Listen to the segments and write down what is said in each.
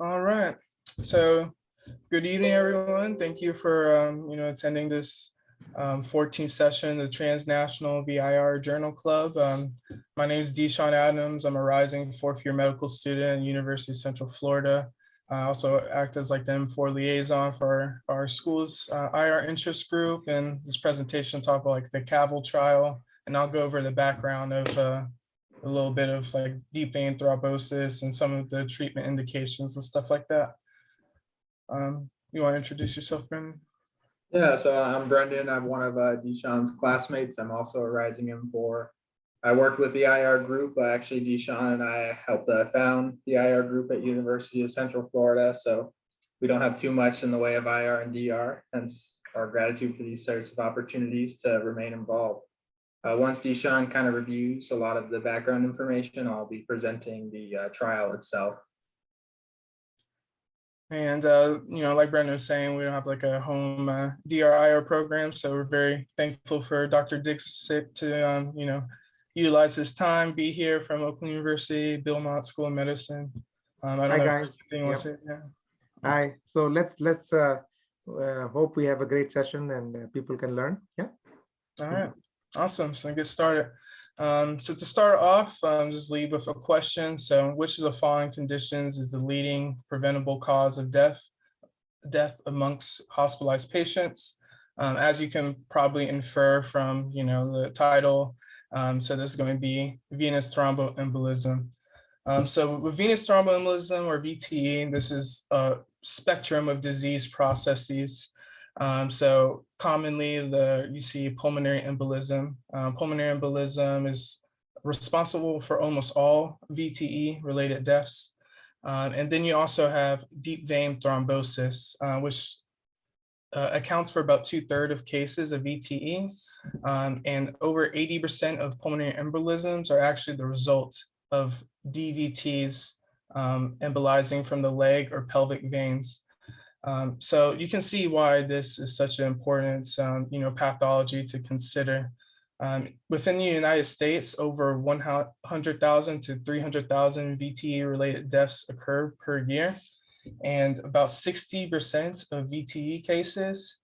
All right. So good evening, everyone. Thank you for attending this 14th session of the Transnational VIR Journal Club. My name is Deshaun Adams. I'm a rising fourth-year medical student at University of Central Florida. I also act as like the M4 liaison for our school's IR interest group, and this presentation talk about like the CAVA trial, and I'll go over the background of a little bit of like deep vein thrombosis and some of the treatment indications and stuff like that. You want to introduce yourself, Brendan? Yeah, so I'm Brendan. I'm one of Deshaun's classmates. I'm also a rising M4. I worked with the IR group. Actually, Deshaun and I helped found the IR group at University of Central Florida. So we don't have too much in the way of IR and DR, hence our gratitude for these sorts of opportunities to remain involved. Once Deshaun kind of reviews a lot of the background information, I'll be presenting the trial itself. And, like Brendan was saying, we don't have like a home DRIR program. So we're very thankful for Dr. Dixit to, utilize his time, be here from Oakland University, Beaumont School of Medicine. I don't Hi, know guys. if you say, yeah. Hi. So let's hope we have a great session and people can learn. Yeah. All right. Awesome. So get started. So to start off, just lead with a question. So which of the following conditions is the leading preventable cause of death amongst hospitalized patients? As you can probably infer from, the title, so this is going to be venous thromboembolism. So with venous thromboembolism, or VTE, this is a spectrum of disease processes. So commonly you see pulmonary embolism. Pulmonary embolism is responsible for almost all VTE related deaths. And then you also have deep vein thrombosis, which accounts for about 2/3 of cases of VTE. And over 80% of pulmonary embolisms are actually the result of DVTs embolizing from the leg or pelvic veins. So you can see why this is such an important, pathology to consider. Within the United States, over 100,000 to 300,000 VTE related deaths occur per year. And about 60% of VTE cases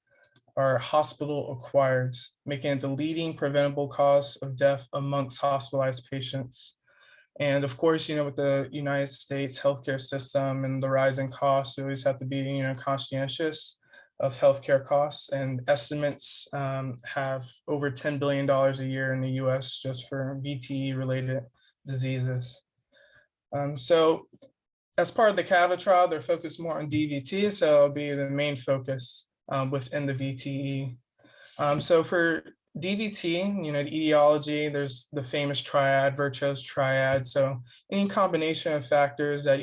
are hospital acquired, making it the leading preventable cause of death amongst hospitalized patients. And of course, with the United States healthcare system and the rising costs, you always have to be, conscientious of healthcare costs. And estimates have over $10 billion a year in the US just for VTE related diseases. So as part of the CAVA trial, they're focused more on DVT, so it'll be the main focus within the VTE. So for DVT, the etiology, there's the famous triad, Virchow's triad. So any combination of factors that,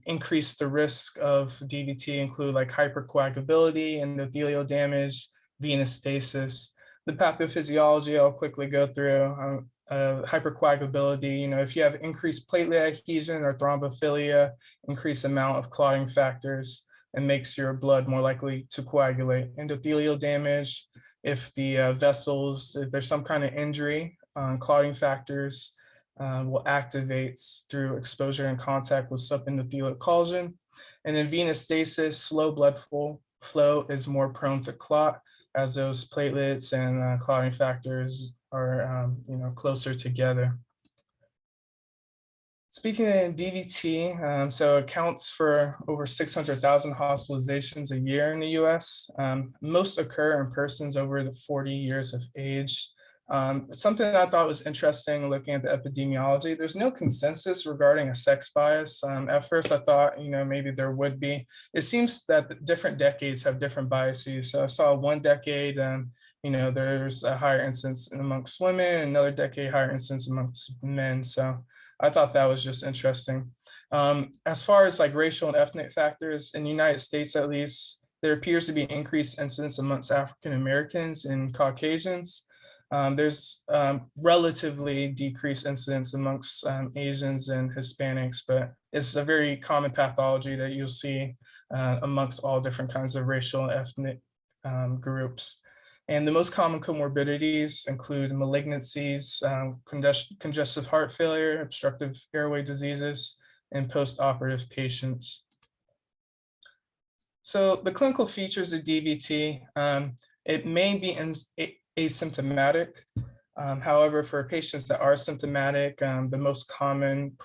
increase the risk of DVT include like hypercoagulability, endothelial damage, venous stasis. The pathophysiology I'll quickly go through. Hypercoagulability, if you have increased platelet adhesion or thrombophilia, increased amount of clotting factors, and makes your blood more likely to coagulate. Endothelial damage, if the vessels, if there's some kind of injury, clotting factors will activate through exposure and contact with subendothelial collagen. And then venous stasis, slow blood flow is more prone to clot, as those platelets and clotting factors are closer together. Speaking of DVT, so accounts for over 600,000 hospitalizations a year in the US. Most occur in persons over the 40 years of age. Something that I thought was interesting looking at the epidemiology, there's no consensus regarding a sex bias. At first I thought, maybe there would be. It seems that different decades have different biases. So I saw one decade, there's a higher incidence amongst women, another decade higher incidence amongst men. So I thought that was just interesting. As far as like racial and ethnic factors, in the United States at least, there appears to be increased incidence amongst African Americans and Caucasians. There's relatively decreased incidence amongst Asians and Hispanics, but it's a very common pathology that you'll see amongst all different kinds of racial and ethnic groups. And the most common comorbidities include malignancies, congestive heart failure, obstructive airway diseases, in post-operative patients. So the clinical features of DVT, it may be asymptomatic. However, for patients that are symptomatic, the most common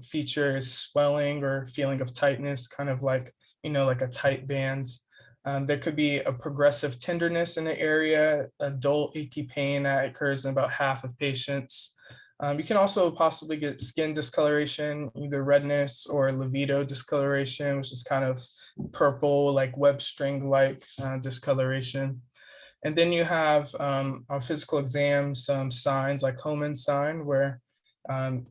feature is swelling or feeling of tightness, kind of like, like a tight band. There could be a progressive tenderness in the area, a dull achy pain that occurs in about half of patients. You can also possibly get skin discoloration, either redness or livedo discoloration, which is kind of purple, like web string-like discoloration. And then you have on physical exams, some signs like Homan's sign, where on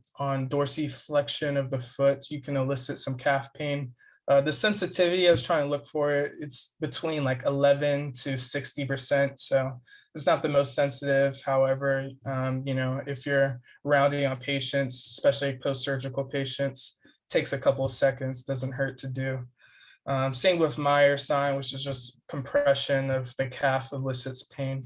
dorsiflexion of the foot, you can elicit some calf pain. The sensitivity I was trying to look for, it's between like 11 to 60%. So it's not the most sensitive. However, if you're rounding on patients, especially post-surgical patients, it takes a couple of seconds, doesn't hurt to do. Same with Meyer sign, which is just compression of the calf elicits pain.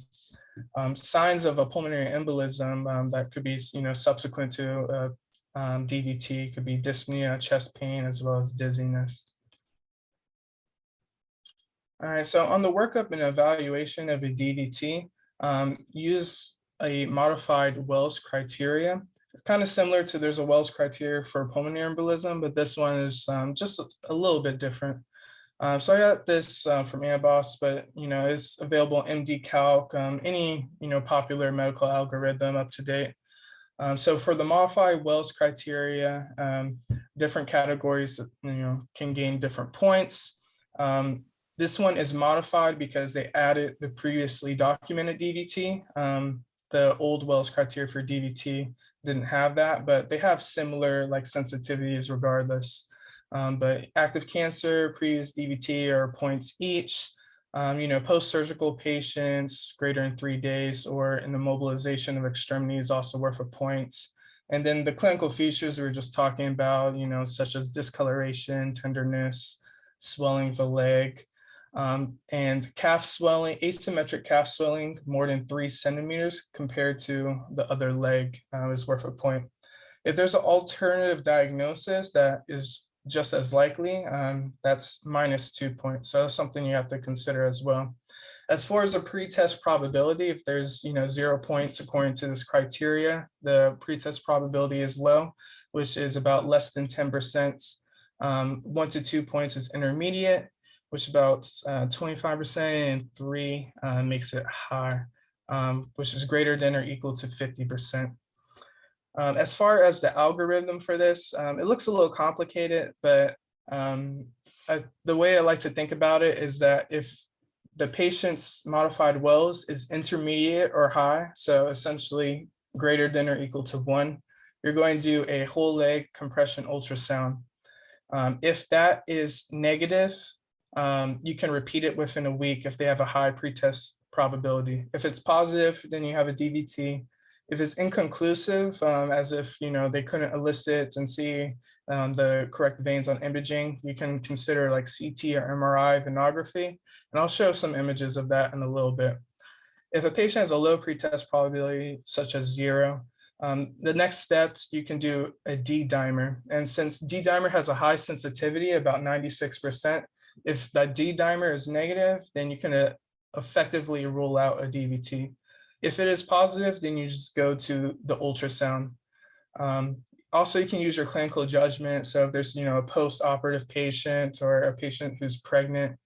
Signs of a pulmonary embolism that could be, subsequent to DVT, could be dyspnea, chest pain, as well as dizziness. All right, so on the workup and evaluation of a DVT, use a modified Wells criteria. It's kind of similar to, there's a Wells criteria for pulmonary embolism, but this one is just a little bit different. So I got this from Ambos, but it's available in MD Calc, any popular medical algorithm up to date. So for the modified Wells criteria, different categories can gain different points. This one is modified because they added the previously documented DVT. The old Wells criteria for DVT didn't have that, but they have similar sensitivities regardless. But active cancer, previous DVT are points each. Post-surgical patients greater than 3 days or an immobilization of extremities also worth a point. And then the clinical features we were just talking about, such as discoloration, tenderness, swelling of the leg, and calf swelling, asymmetric calf swelling more than 3 centimeters compared to the other leg is worth a point. If there's an alternative diagnosis that is just as likely, that's -2 points. So that's something you have to consider as well. As far as a pretest probability, if there's 0 points according to this criteria, the pretest probability is low, which is about less than 10%. 1 to 2 points is intermediate, which is about 25%, and 3 makes it high, which is greater than or equal to 50%. As far as the algorithm for this, it looks a little complicated, but the way I like to think about it is that if the patient's modified Wells is intermediate or high, so essentially greater than or equal to 1, you're going to do a whole leg compression ultrasound. If that is negative, you can repeat it within a week if they have a high pretest probability. If it's positive, then you have a DVT. If it's inconclusive, as if they couldn't elicit and see the correct veins on imaging, you can consider CT or MRI venography, and I'll show some images of that in a little bit. If a patient has a low pretest probability, such as 0, the next steps, you can do a D-dimer, and since D-dimer has a high sensitivity, about 96%, if that D-dimer is negative, then you can effectively rule out a DVT. If it is positive, then you just go to the ultrasound. Also, you can use your clinical judgment. So if there's a post-operative patient or a patient who's pregnant,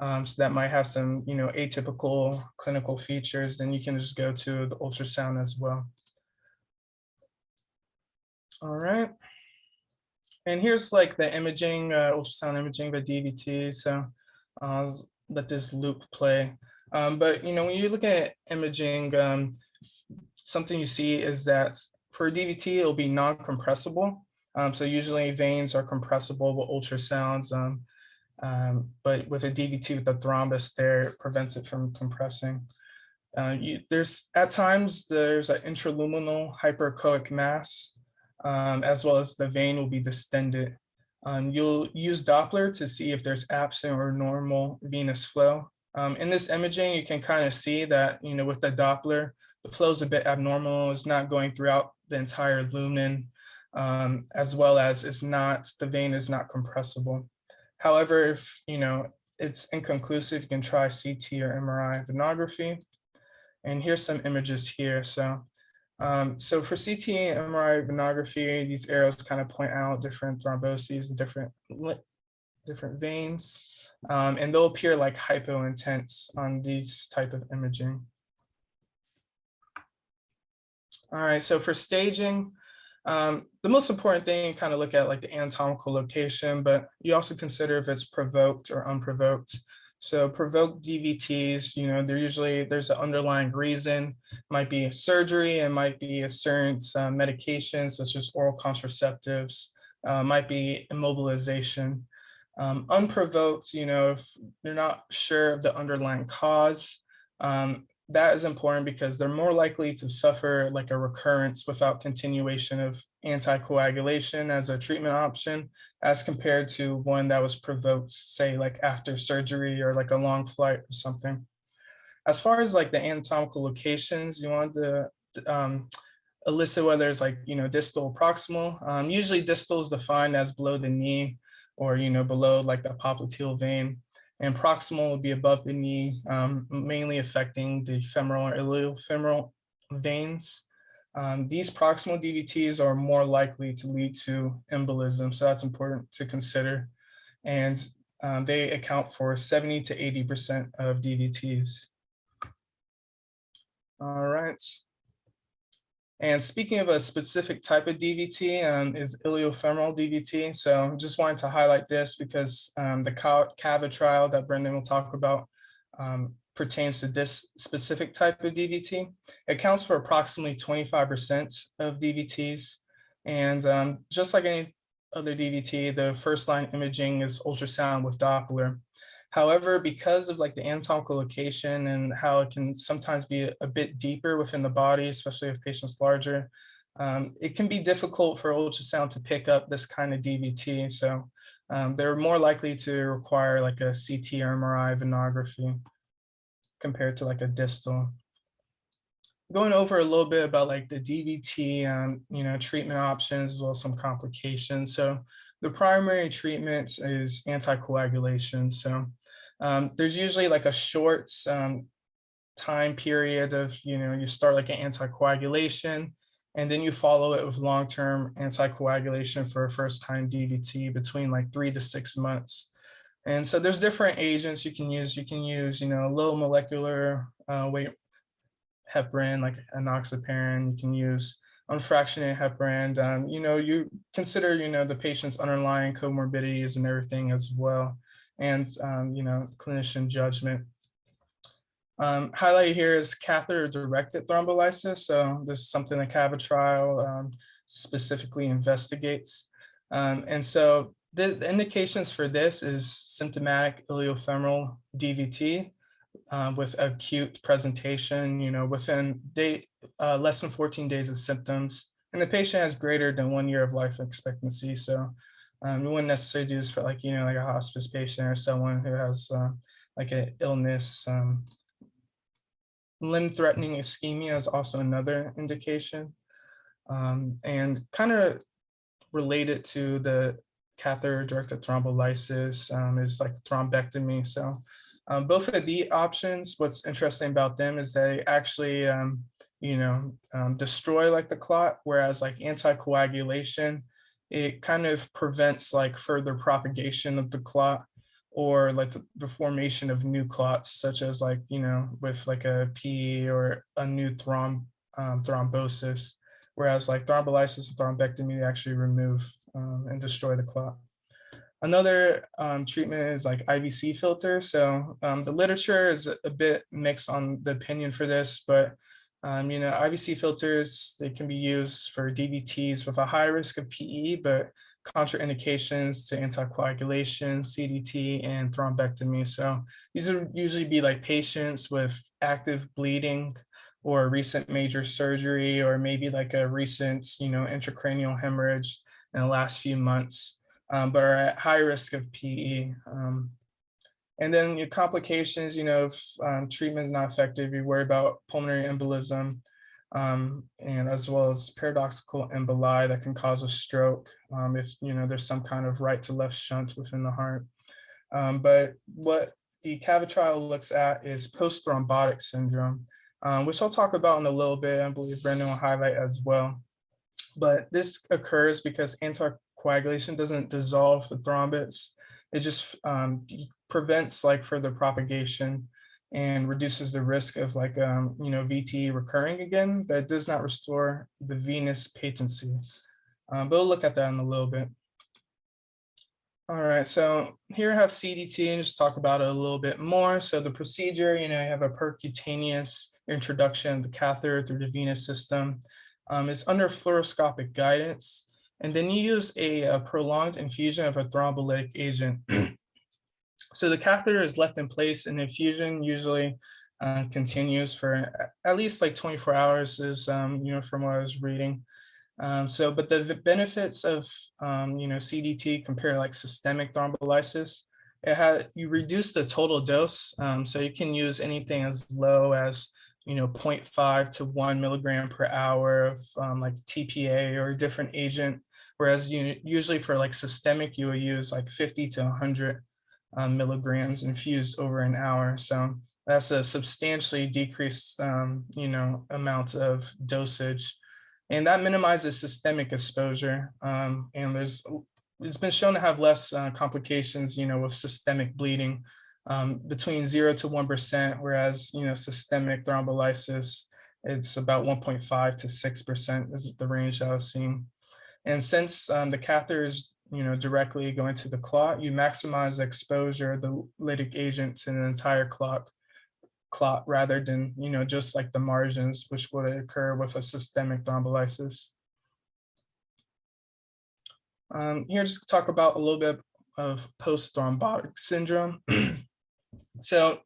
so that might have some atypical clinical features, then you can just go to the ultrasound as well. All right. And here's the imaging, ultrasound imaging of a DVT. So I'll let this loop play. But when you look at imaging, something you see is that for a DVT, it'll be non-compressible. So usually veins are compressible with ultrasounds, but with a DVT with a thrombus there, it prevents it from compressing. At times there's an intraluminal hyperechoic mass, as well as the vein will be distended. You'll use Doppler to see if there's absent or normal venous flow. In this imaging, you can kind of see that, with the Doppler, the flow is a bit abnormal. It's not going throughout the entire lumen. as well as the vein is not compressible. However, if it's inconclusive, you can try CT or MRI venography. And here's some images here. So for CT and MRI venography, these arrows kind of point out different thromboses and different veins, and they'll appear like hypointense on these type of imaging. All right, so for staging, the most important thing, you kind of look at like the anatomical location, but you also consider if it's provoked or unprovoked. So provoked DVTs, there's an underlying reason. It might be surgery, it might be a certain medications such as oral contraceptives, might be immobilization. Unprovoked, if you're not sure of the underlying cause, that is important because they're more likely to suffer like a recurrence without continuation of anticoagulation as a treatment option, as compared to one that was provoked, say like after surgery or like a long flight or something. As far as like the anatomical locations, you want to elicit whether it's like, distal or proximal. Usually distal is defined as below the knee or, below like the popliteal vein. And proximal would be above the knee, mainly affecting the femoral or iliofemoral veins. These proximal DVTs are more likely to lead to embolism, so that's important to consider. And they account for 70 to 80% of DVTs. All right. And speaking of a specific type of DVT, is iliofemoral DVT. So just wanted to highlight this because the CAVA trial that Brenden will talk about pertains to this specific type of DVT. It accounts for approximately 25% of DVTs. And just like any other DVT, the first line imaging is ultrasound with Doppler. However, because of like the anatomical location and how it can sometimes be a bit deeper within the body, especially if patient's larger, it can be difficult for ultrasound to pick up this kind of DVT. So they're more likely to require like a CT or MRI venography compared to like a distal. Going over a little bit about like the DVT, treatment options as well as some complications. So the primary treatment is anticoagulation. So there's usually like a short time period of, you start like an anticoagulation and then you follow it with long-term anticoagulation for a first-time DVT between like 3 to 6 months. And so there's different agents you can use. You can use, low molecular weight heparin, like enoxaparin. You can use unfractionated heparin. You consider, the patient's underlying comorbidities and everything as well. And, clinician judgment. Highlight here is catheter-directed thrombolysis. So this is something the CAVA trial specifically investigates. And so the indications for this is symptomatic iliofemoral DVT with acute presentation, within less than 14 days of symptoms. And the patient has greater than 1 year of life expectancy. So we wouldn't necessarily do this for like, like a hospice patient or someone who has like an illness. Limb-threatening ischemia is also another indication. And kind of related to the catheter-directed thrombolysis is like thrombectomy. So both of the options, what's interesting about them is they actually, destroy like the clot, whereas like anticoagulation, it kind of prevents like further propagation of the clot or like the formation of new clots, such as like, with like a PE or a new thrombosis, whereas like thrombolysis and thrombectomy actually remove and destroy the clot. Another treatment is like IVC filter. So the literature is a bit mixed on the opinion for this, but IVC filters, they can be used for DVTs with a high risk of PE, but contraindications to anticoagulation, CDT, and thrombectomy. So these would usually be like patients with active bleeding or recent major surgery, or maybe like a recent, intracranial hemorrhage in the last few months, but are at high risk of PE. And then your complications, if treatment is not effective, you worry about pulmonary embolism, and as well as paradoxical emboli that can cause a stroke if there's some kind of right to left shunt within the heart. But what the CAVA trial looks at is post-thrombotic syndrome, which I'll talk about in a little bit. I believe Brendan will highlight as well. But this occurs because anticoagulation doesn't dissolve the thrombus. It just prevents like further propagation and reduces the risk of like VT recurring again, but it does not restore the venous patency. But we'll look at that in a little bit. All right, so here I have CDT and just talk about it a little bit more. So the procedure, you have a percutaneous introduction of the catheter through the venous system. It's under fluoroscopic guidance. And then you use a prolonged infusion of a thrombolytic agent. So the catheter is left in place and infusion usually continues for at least like 24 hours is, from what I was reading. But the benefits of, CDT compared to like systemic thrombolysis, you reduce the total dose. So you can use anything as low as, 0.5 to 1 milligram per hour of like TPA or a different agent. Whereas usually for like systemic, you will use like 50 to 100 milligrams infused over an hour. So that's a substantially decreased, amount of dosage. And that minimizes systemic exposure. And it's been shown to have less complications, with systemic bleeding between 0 to 1%, whereas, systemic thrombolysis, it's about 1.5 to 6% is the range that I was seeing. And since the catheter is, directly going to the clot, you maximize exposure of the lytic agent to the entire clot rather than, just like the margins, which would occur with a systemic thrombolysis. Here, just talk about a little bit of post-thrombotic syndrome. So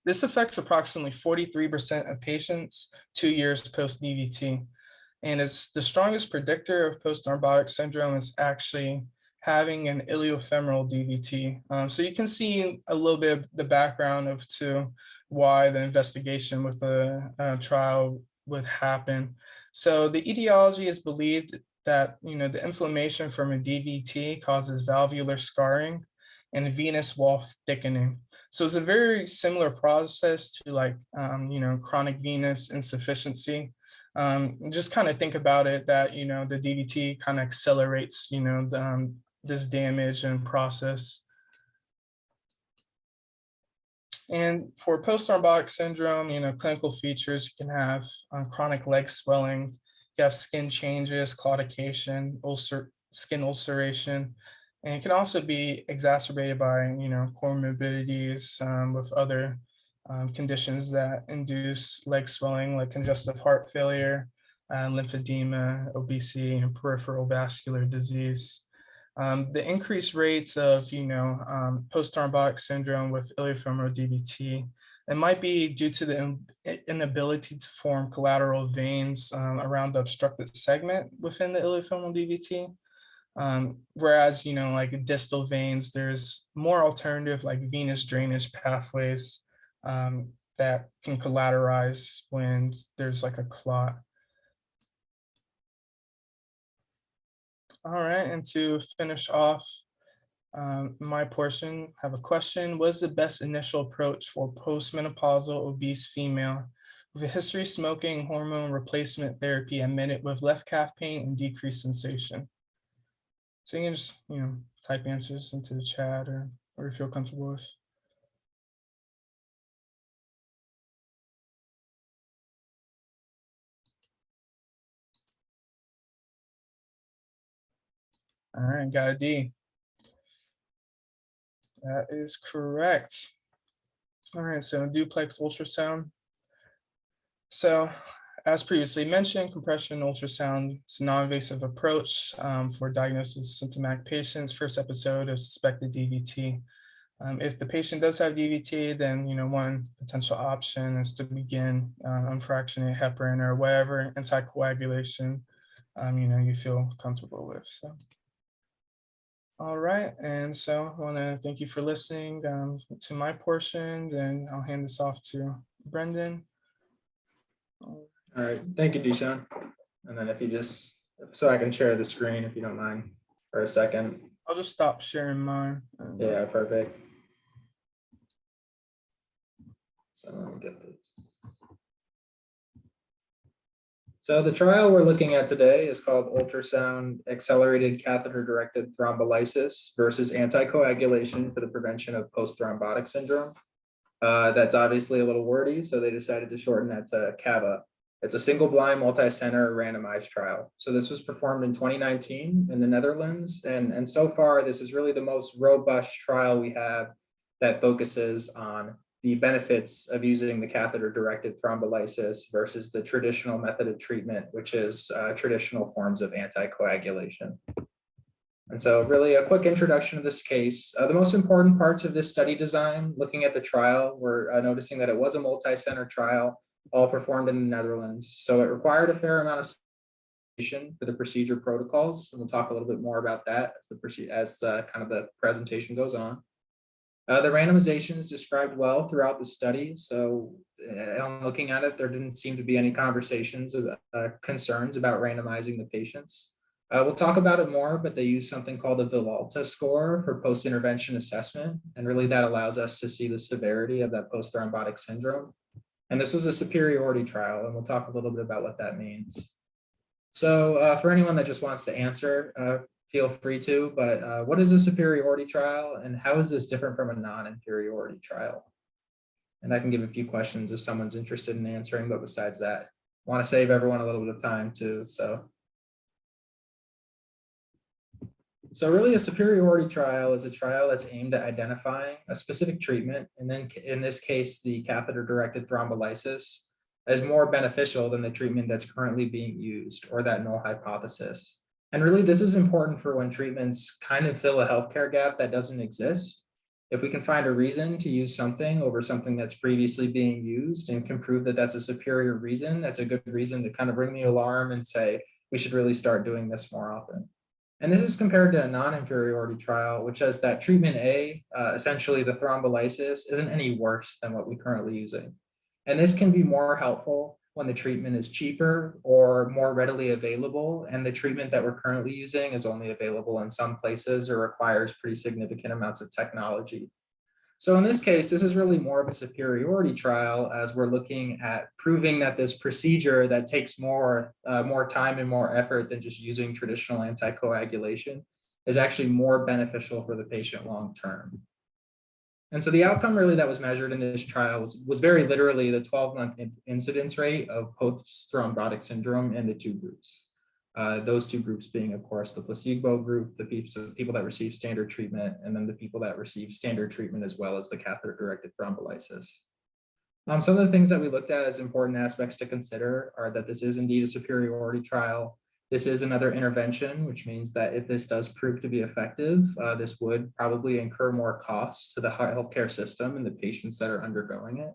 this affects approximately 43% of patients 2 years post-DVT. And it's the strongest predictor of post-thrombotic syndrome is actually having an iliofemoral DVT. So you can see a little bit of the background to why the investigation with the trial would happen. So the etiology is believed that the inflammation from a DVT causes valvular scarring and venous wall thickening. So it's a very similar process to like chronic venous insufficiency. Just kind of think about it that the DVT kind of accelerates this damage and process. And for post-thrombotic syndrome, clinical features, you can have chronic leg swelling, you have skin changes, claudication, skin ulceration, and it can also be exacerbated by, comorbidities with other conditions that induce leg swelling, like congestive heart failure, lymphedema, obesity, and peripheral vascular disease. The increased rates of, post-thrombotic syndrome with iliofemoral DVT, it might be due to the inability to form collateral veins around the obstructed segment within the iliofemoral DVT. Whereas, like distal veins, there's more alternative like venous drainage pathways that can collateralize when there's like a clot. All right, and to finish off my portion, I have a question. What is the best initial approach for postmenopausal obese female with a history of smoking, hormone replacement therapy admitted with left calf pain and decreased sensation? So you can just, type answers into the chat or you feel comfortable with. All right, got a D. That is correct. All right, so duplex ultrasound. So as previously mentioned, compression ultrasound is a non-invasive approach for diagnosis of symptomatic patients. First episode of suspected DVT. If the patient does have DVT, then one potential option is to begin unfractionated heparin or whatever anticoagulation you feel comfortable with. So. All right, and so I want to thank you for listening to my portion, and I'll hand this off to Brendan. All right, thank you, Deshaun. And then if you just, so I can share the screen if you don't mind for a second. I'll just stop sharing mine. Yeah, perfect. So let me get this. So the trial we're looking at today is called ultrasound accelerated catheter directed thrombolysis versus anticoagulation for the prevention of post-thrombotic syndrome. That's obviously a little wordy, so they decided to shorten that to CAVA. It's a single-blind, multi-center randomized trial. So this was performed in 2019 in the Netherlands, and so far this is really the most robust trial we have that focuses on the benefits of using the catheter-directed thrombolysis versus the traditional method of treatment, which is traditional forms of anticoagulation. And so really a quick introduction of this case. The most important parts of this study design, looking at the trial, we're noticing that it was a multi-center trial, all performed in the Netherlands. So it required a fair amount of for the procedure protocols. And we'll talk a little bit more about that as the kind of the presentation goes on. The randomization is described well throughout the study. So looking at it, there didn't seem to be any conversations of concerns about randomizing the patients. We'll talk about it more, but they use something called the Villalta score for post-intervention assessment. And really that allows us to see the severity of that post-thrombotic syndrome. And this was a superiority trial, and we'll talk a little bit about what that means. So for anyone that just wants to answer, feel free to, but what is a superiority trial and how is this different from a non-inferiority trial? And I can give a few questions if someone's interested in answering, but besides that, I want to save everyone a little bit of time too, So really a superiority trial is a trial that's aimed at identifying a specific treatment, and then in this case, the catheter-directed thrombolysis is more beneficial than the treatment that's currently being used or that null hypothesis. And really this is important for when treatments kind of fill a healthcare gap that doesn't exist. If we can find a reason to use something over something that's previously being used and can prove that that's a superior reason, that's a good reason to kind of ring the alarm and say, we should really start doing this more often. And this is compared to a non-inferiority trial, which has that treatment A, essentially the thrombolysis, isn't any worse than what we're currently using. And this can be more helpful when the treatment is cheaper or more readily available, and the treatment that we're currently using is only available in some places or requires pretty significant amounts of technology. So in this case, this is really more of a superiority trial as we're looking at proving that this procedure that takes more time and more effort than just using traditional anticoagulation is actually more beneficial for the patient long-term. And so the outcome really that was measured in this trial was very literally the 12-month incidence rate of post-thrombotic syndrome in the two groups. Those two groups being, of course, the placebo group, the people that receive standard treatment, and then the people that receive standard treatment as well as the catheter-directed thrombolysis. Some of the things that we looked at as important aspects to consider are that this is indeed a superiority trial. This is another intervention, which means that if this does prove to be effective, this would probably incur more costs to the healthcare system and the patients that are undergoing it.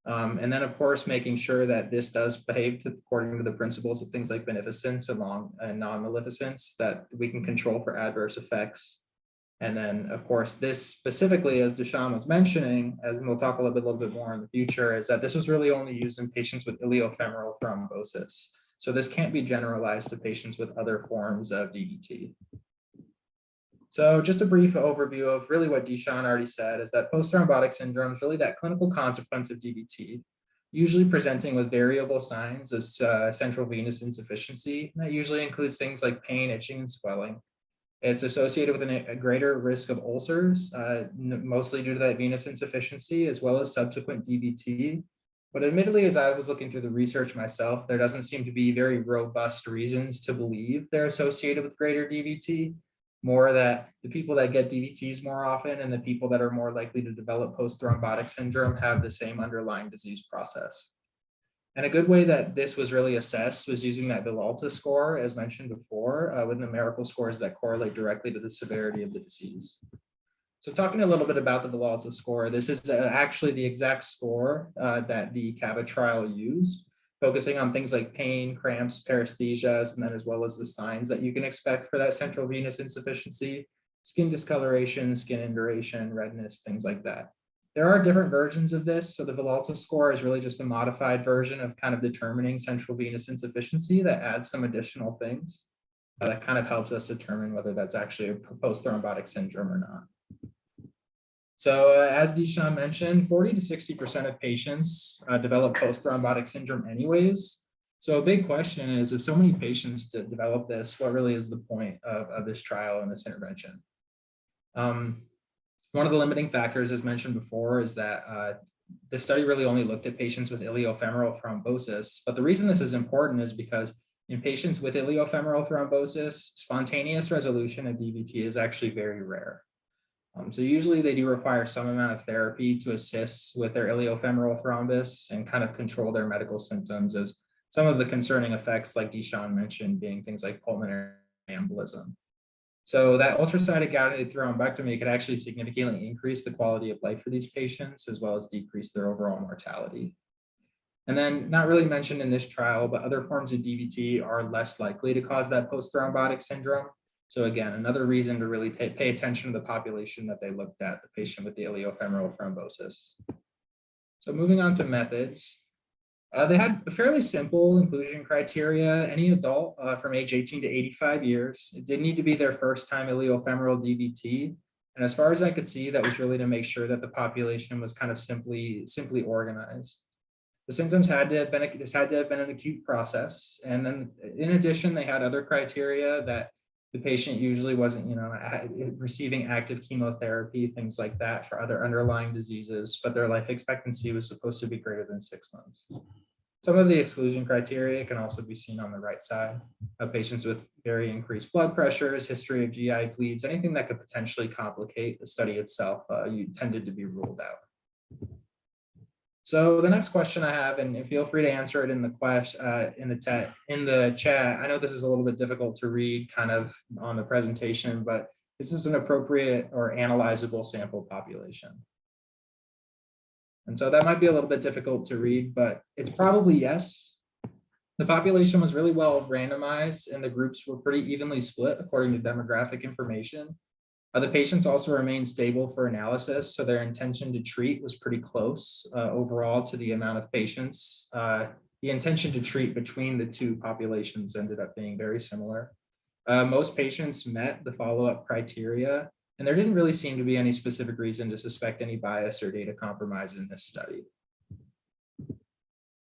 And then, of course, making sure that this does behave according to the principles of things like beneficence and non-maleficence that we can control for adverse effects. And then, of course, this specifically, as Deshaun was mentioning, as we'll talk a little bit more in the future, is that this was really only used in patients with iliofemoral thrombosis. So this can't be generalized to patients with other forms of DVT. So just a brief overview of really what Deshaun already said is that post-thrombotic syndrome is really that clinical consequence of DVT, usually presenting with variable signs of central venous insufficiency. And that usually includes things like pain, itching, and swelling. It's associated with a greater risk of ulcers, mostly due to that venous insufficiency, as well as subsequent DVT. But admittedly, as I was looking through the research myself, there doesn't seem to be very robust reasons to believe they're associated with greater DVT. More that the people that get DVTs more often and the people that are more likely to develop post-thrombotic syndrome have the same underlying disease process. And a good way that this was really assessed was using that Villalta score, as mentioned before, with numerical scores that correlate directly to the severity of the disease. So talking a little bit about the Villalta score, this is actually the exact score that the CAVA trial used, focusing on things like pain, cramps, paresthesias, and then as well as the signs that you can expect for that central venous insufficiency, skin discoloration, skin induration, redness, things like that. There are different versions of this. So the Villalta score is really just a modified version of kind of determining central venous insufficiency that adds some additional things that kind of helps us determine whether that's actually a post-thrombotic syndrome or not. So as Deshaun mentioned, 40 to 60% of patients develop post-thrombotic syndrome anyways. So a big question is, if so many patients develop this, what really is the point of this trial and this intervention? One of the limiting factors, as mentioned before, is that the study really only looked at patients with iliofemoral thrombosis. But the reason this is important is because in patients with iliofemoral thrombosis, spontaneous resolution of DVT is actually very rare. So usually they do require some amount of therapy to assist with their iliofemoral thrombus and kind of control their medical symptoms, as some of the concerning effects, like Deshaun mentioned, being things like pulmonary embolism. So that ultrasonic guided thrombectomy could actually significantly increase the quality of life for these patients, as well as decrease their overall mortality. And then, not really mentioned in this trial, but other forms of DVT are less likely to cause that post-thrombotic syndrome. So again, another reason to really pay attention to the population that they looked at, the patient with the iliofemoral thrombosis. So moving on to methods. They had a fairly simple inclusion criteria. Any adult from age 18 to 85 years. It did need to be their first time iliofemoral DVT. And as far as I could see, that was really to make sure that the population was kind of simply organized. The symptoms had to have been an acute process. And then in addition, they had other criteria that the patient usually wasn't, receiving active chemotherapy, things like that for other underlying diseases, but their life expectancy was supposed to be greater than 6 months. Some of the exclusion criteria can also be seen on the right side of patients with very increased blood pressures, history of GI bleeds, anything that could potentially complicate the study itself, you tended to be ruled out. So the next question I have, and feel free to answer it in the chat. I know this is a little bit difficult to read kind of on the presentation, but is this an appropriate or analyzable sample population? And so that might be a little bit difficult to read, but it's probably yes. The population was really well randomized and the groups were pretty evenly split according to demographic information. The patients also remained stable for analysis, so their intention to treat was pretty close overall to the amount of patients. The intention to treat between the two populations ended up being very similar. Most patients met the follow-up criteria, and there didn't really seem to be any specific reason to suspect any bias or data compromise in this study.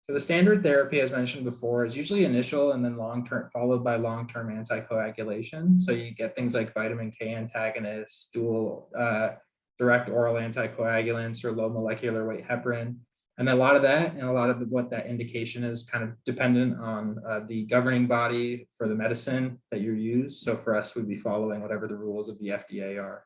So the standard therapy, as mentioned before, is usually initial and then long-term, followed by long-term anticoagulation. So you get things like vitamin K antagonists, dual direct oral anticoagulants, or low molecular weight heparin. And a lot of that, and a lot of what that indication is kind of dependent on the governing body for the medicine that you use. So for us, we'd be following whatever the rules of the FDA are,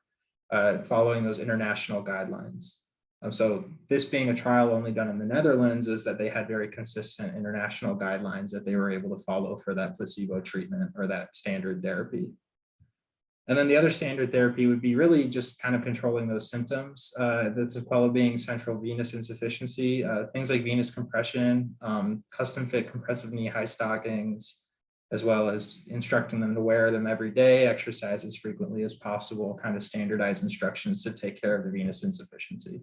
following those international guidelines. So this being a trial only done in the Netherlands is that they had very consistent international guidelines that they were able to follow for that placebo treatment or that standard therapy. And then the other standard therapy would be really just kind of controlling those symptoms. The sequela being central venous insufficiency, things like venous compression, custom fit compressive knee high stockings, as well as instructing them to wear them every day, exercise as frequently as possible, kind of standardized instructions to take care of the venous insufficiency.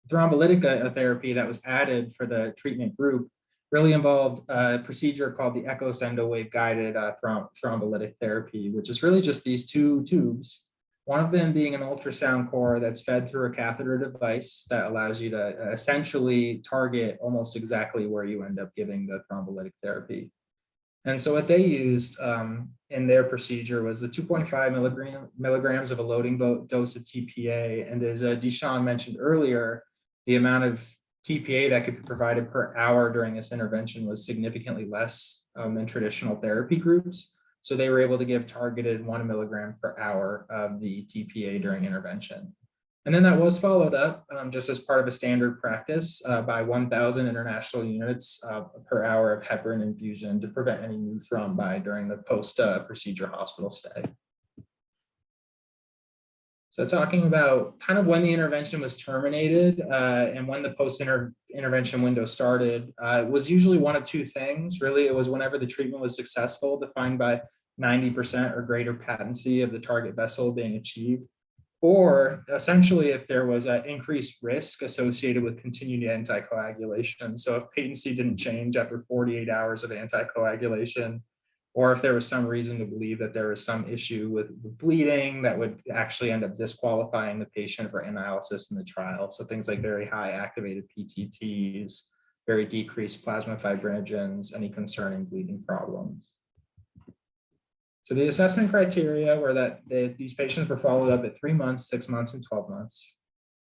Thrombolytic therapy that was added for the treatment group really involved a procedure called the EKOS Endowave guided thrombolytic therapy, which is really just these two tubes, one of them being an ultrasound core that's fed through a catheter device that allows you to essentially target almost exactly where you end up giving the thrombolytic therapy. And so what they used in their procedure was the 2.5 milligrams of a loading dose of TPA. And as Deshaun mentioned earlier, the amount of TPA that could be provided per hour during this intervention was significantly less than traditional therapy groups. So they were able to give targeted 1 milligram per hour of the TPA during intervention. And then that was followed up just as part of a standard practice by 1,000 international units per hour of heparin infusion to prevent any new thrombi during the post-procedure hospital stay. So talking about kind of when the intervention was terminated and when the post-intervention window started, it was usually one of two things. Really, it was whenever the treatment was successful, defined by 90% or greater patency of the target vessel being achieved, or essentially if there was an increased risk associated with continued anticoagulation. So if patency didn't change after 48 hours of anticoagulation, or if there was some reason to believe that there was some issue with bleeding that would actually end up disqualifying the patient for analysis in the trial. So things like very high activated PTTs, very decreased plasma fibrinogens, any concerning bleeding problems. So the assessment criteria were that these patients were followed up at 3 months, 6 months, and 12 months.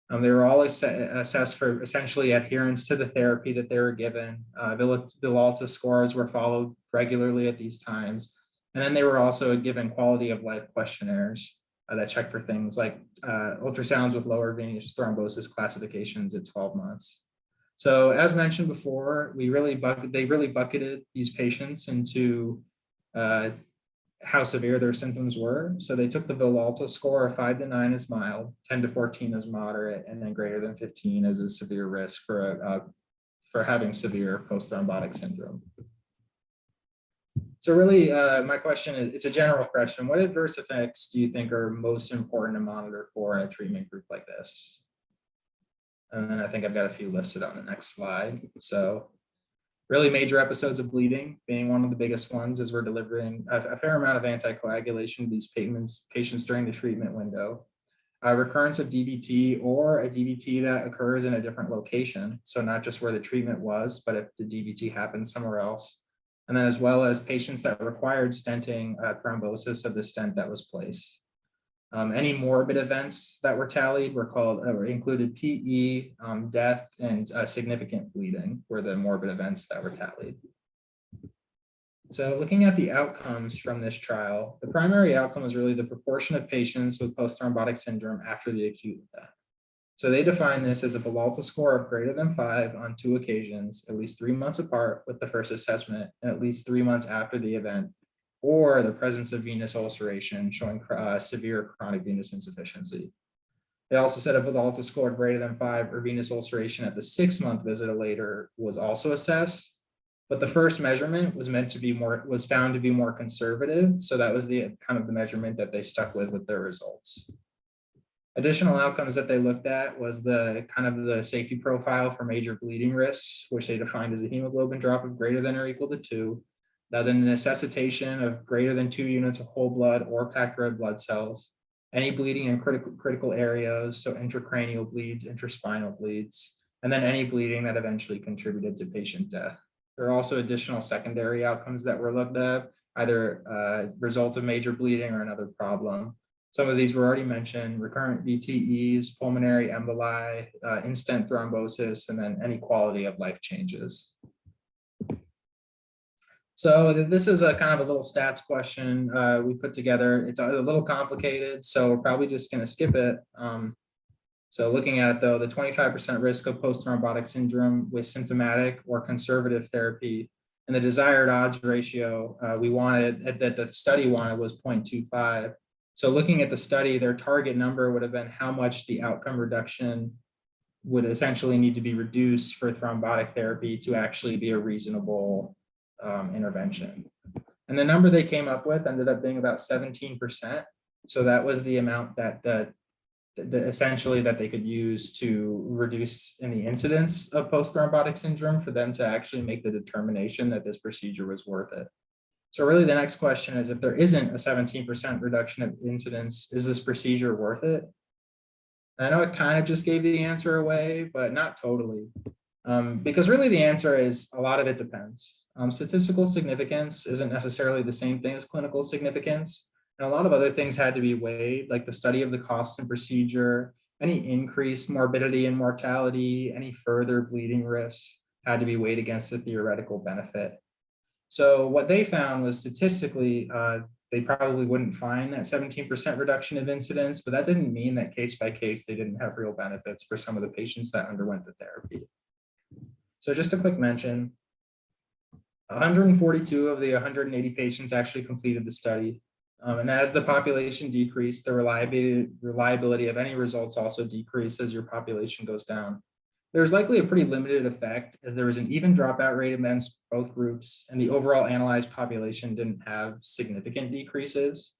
They were all assessed for essentially adherence to the therapy that they were given. Villalta scores were followed regularly at these times. And then they were also given quality of life questionnaires that check for things like ultrasounds with lower venous thrombosis classifications at 12 months. So as mentioned before, they really bucketed these patients into how severe their symptoms were. So they took the Villalta score of 5 to 9 as mild, 10 to 14 as moderate, and then greater than 15 as a severe risk for having severe post-thrombotic syndrome. So really, my question is, it's a general question. What adverse effects do you think are most important to monitor for in a treatment group like this? And then I think I've got a few listed on the next slide. So really major episodes of bleeding being one of the biggest ones, as we're delivering a fair amount of anticoagulation to these patients during the treatment window. Recurrence of DVT or a DVT that occurs in a different location. So not just where the treatment was, but if the DVT happened somewhere else. And then as well as patients that required stenting, thrombosis of the stent that was placed. Any morbid events that were tallied were included PE, death, and significant bleeding were the morbid events that were tallied. So looking at the outcomes from this trial, the primary outcome was really the proportion of patients with post-thrombotic syndrome after the acute event. So they define this as a Villalta score of greater than 5 on 2 occasions, at least 3 months apart with the first assessment, and at least 3 months after the event, or the presence of venous ulceration showing severe chronic venous insufficiency. They also said a Villalta score greater than 5 or venous ulceration at the 6-month visit or later was also assessed, but the first measurement was found to be more conservative. So that was the kind of the measurement that they stuck with their results. Additional outcomes that they looked at was the kind of the safety profile for major bleeding risks, which they defined as a hemoglobin drop of greater than or equal to 2. Now, then the necessitation of greater than 2 units of whole blood or packed red blood cells, any bleeding in critical areas, so intracranial bleeds, intraspinal bleeds, and then any bleeding that eventually contributed to patient death. There are also additional secondary outcomes that were looked at, either result of major bleeding or another problem. Some of these were already mentioned: recurrent VTEs, pulmonary emboli, in-stent thrombosis, and then any quality of life changes. So this is a kind of a little stats question we put together. It's a little complicated, so we're probably just going to skip it. So looking at it though, the 25% risk of post-thrombotic syndrome with symptomatic or conservative therapy, and the desired odds ratio that the study wanted was 0.25. So looking at the study, their target number would have been how much the outcome reduction would essentially need to be reduced for thrombotic therapy to actually be a reasonable intervention. And the number they came up with ended up being about 17%. So that was the amount that essentially that they could use to reduce any incidence of post-thrombotic syndrome for them to actually make the determination that this procedure was worth it. So really the next question is, if there isn't a 17% reduction of incidence, is this procedure worth it? And I know it kind of just gave the answer away, but not totally. Because really the answer is a lot of it depends. Statistical significance isn't necessarily the same thing as clinical significance. And a lot of other things had to be weighed, like the study of the cost and procedure, any increased morbidity and mortality, any further bleeding risks had to be weighed against the theoretical benefit. So what they found was statistically, they probably wouldn't find that 17% reduction of incidence, but that didn't mean that case by case, they didn't have real benefits for some of the patients that underwent the therapy. So just a quick mention, 142 of the 180 patients actually completed the study. And as the population decreased, the reliability of any results also decreased as your population goes down. There's likely a pretty limited effect, as there was an even dropout rate amongst both groups, and the overall analyzed population didn't have significant decreases.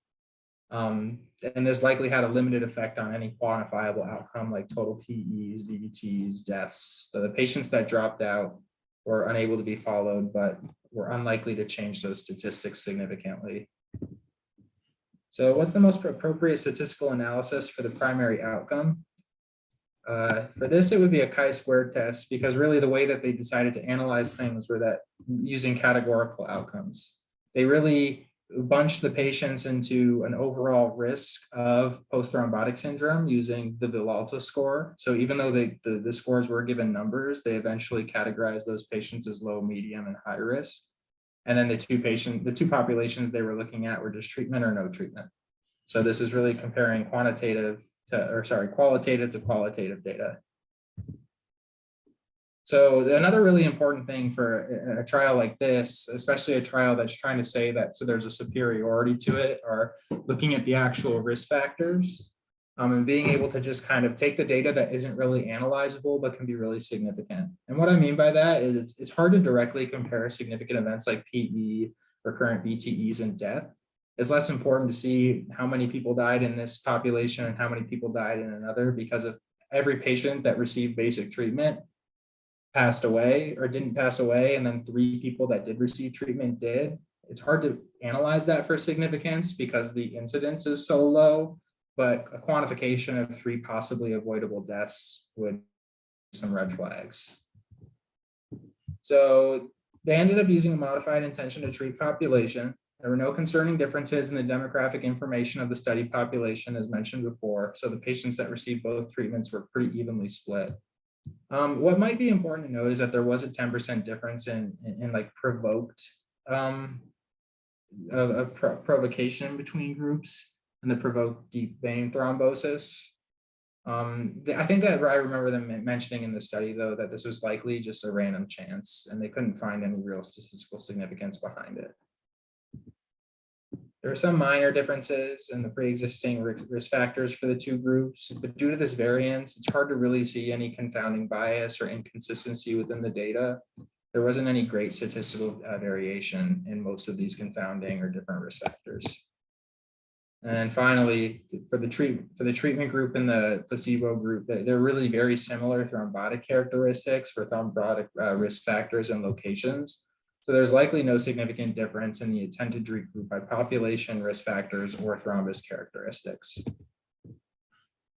And this likely had a limited effect on any quantifiable outcome like total PEs, DVTs, deaths. So the patients that dropped out were unable to be followed, but were unlikely to change those statistics significantly. So what's the most appropriate statistical analysis for the primary outcome? For this, it would be a chi-squared test, because really the way that they decided to analyze things were that using categorical outcomes. They really bunched the patients into an overall risk of post-thrombotic syndrome using the Villalta score. So even though the scores were given numbers, they eventually categorized those patients as low, medium, and high risk. And then the two populations they were looking at were just treatment or no treatment. So this is really comparing qualitative to qualitative data. So another really important thing for a trial like this, especially a trial that's trying to say that so there's a superiority to it, are looking at the actual risk factors and being able to just kind of take the data that isn't really analyzable but can be really significant. And what I mean by that is it's hard to directly compare significant events like PE, recurrent VTEs, and death. It's less important to see how many people died in this population and how many people died in another, because of every patient that received basic treatment passed away or didn't pass away, and then 3 people that did receive treatment did. It's hard to analyze that for significance because the incidence is so low, but a quantification of 3 possibly avoidable deaths would be some red flags. So they ended up using a modified intention to treat population. There were no concerning differences in the demographic information of the study population, as mentioned before. So the patients that received both treatments were pretty evenly split. What might be important to note is that there was a 10% difference in like provoked provocation between groups and the provoked deep vein thrombosis. I think that I remember them mentioning in the study, though, that this was likely just a random chance and they couldn't find any real statistical significance behind it. There are some minor differences in the pre-existing risk factors for the 2 groups, but due to this variance, it's hard to really see any confounding bias or inconsistency within the data. There wasn't any great statistical variation in most of these confounding or different risk factors. And finally, for the treatment group and the placebo group, they're really very similar thrombotic characteristics for thrombotic risk factors and locations. So there's likely no significant difference in the intended treat group by population, risk factors, or thrombus characteristics.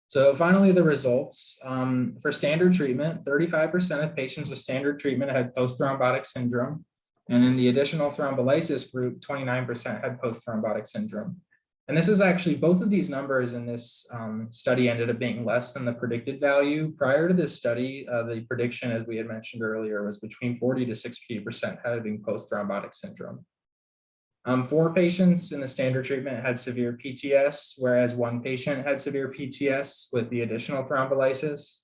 So finally, the results. For standard treatment, 35% of patients with standard treatment had post-thrombotic syndrome. And in the additional thrombolysis group, 29% had post-thrombotic syndrome. And this is actually, both of these numbers in this study ended up being less than the predicted value. Prior to this study, the prediction, as we had mentioned earlier, was between 40 to 60% having post-thrombotic syndrome. 4 patients in the standard treatment had severe PTS, whereas 1 patient had severe PTS with the additional thrombolysis.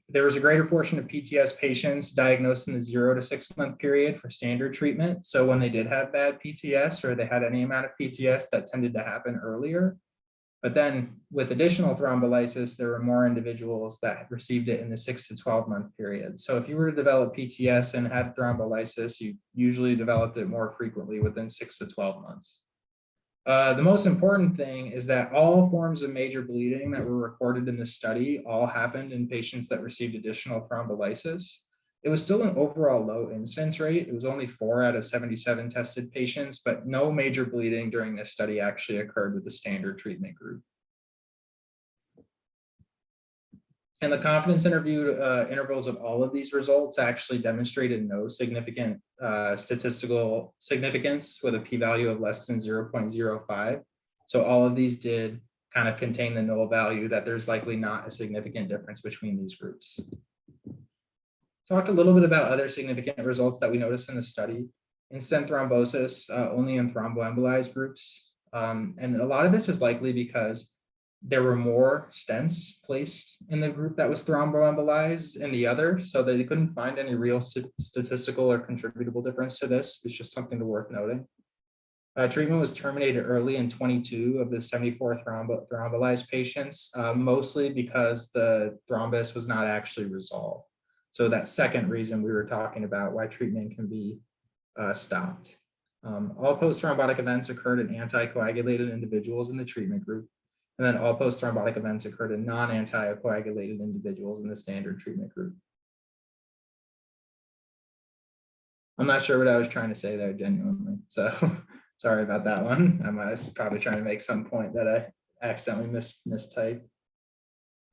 There was a greater portion of PTS patients diagnosed in the 0 to 6 month period for standard treatment. So when they did have bad PTS or they had any amount of PTS, that tended to happen earlier. But then with additional thrombolysis, there were more individuals that received it in the 6 to 12 month period. So if you were to develop PTS and had thrombolysis, you usually developed it more frequently within 6 to 12 months. The most important thing is that all forms of major bleeding that were recorded in this study all happened in patients that received additional thrombolysis. It was still an overall low incidence rate. It was only 4 out of 77 tested patients, but no major bleeding during this study actually occurred with the standard treatment group. And the confidence intervals of all of these results actually demonstrated no significant statistical significance with a p-value of less than 0.05. So all of these did kind of contain the null value that there's likely not a significant difference between these groups. Talked a little bit about other significant results that we noticed in the study. In-stent thrombosis only in thromboembolized groups. And a lot of this is likely because there were more stents placed in the group that was thromboembolized in the other, so they couldn't find any real statistical or contributable difference to this. It's just something worth noting. Treatment was terminated early in 22 of the 74 thrombolyzed patients, mostly because the thrombus was not actually resolved. So that second reason we were talking about why treatment can be stopped. All post-thrombotic events occurred in anticoagulated individuals in the treatment group, and then all post-thrombotic events occurred in non-anticoagulated individuals in the standard treatment group. I'm not sure what I was trying to say there genuinely, so sorry about that one. I was probably trying to make some point that I accidentally mistyped.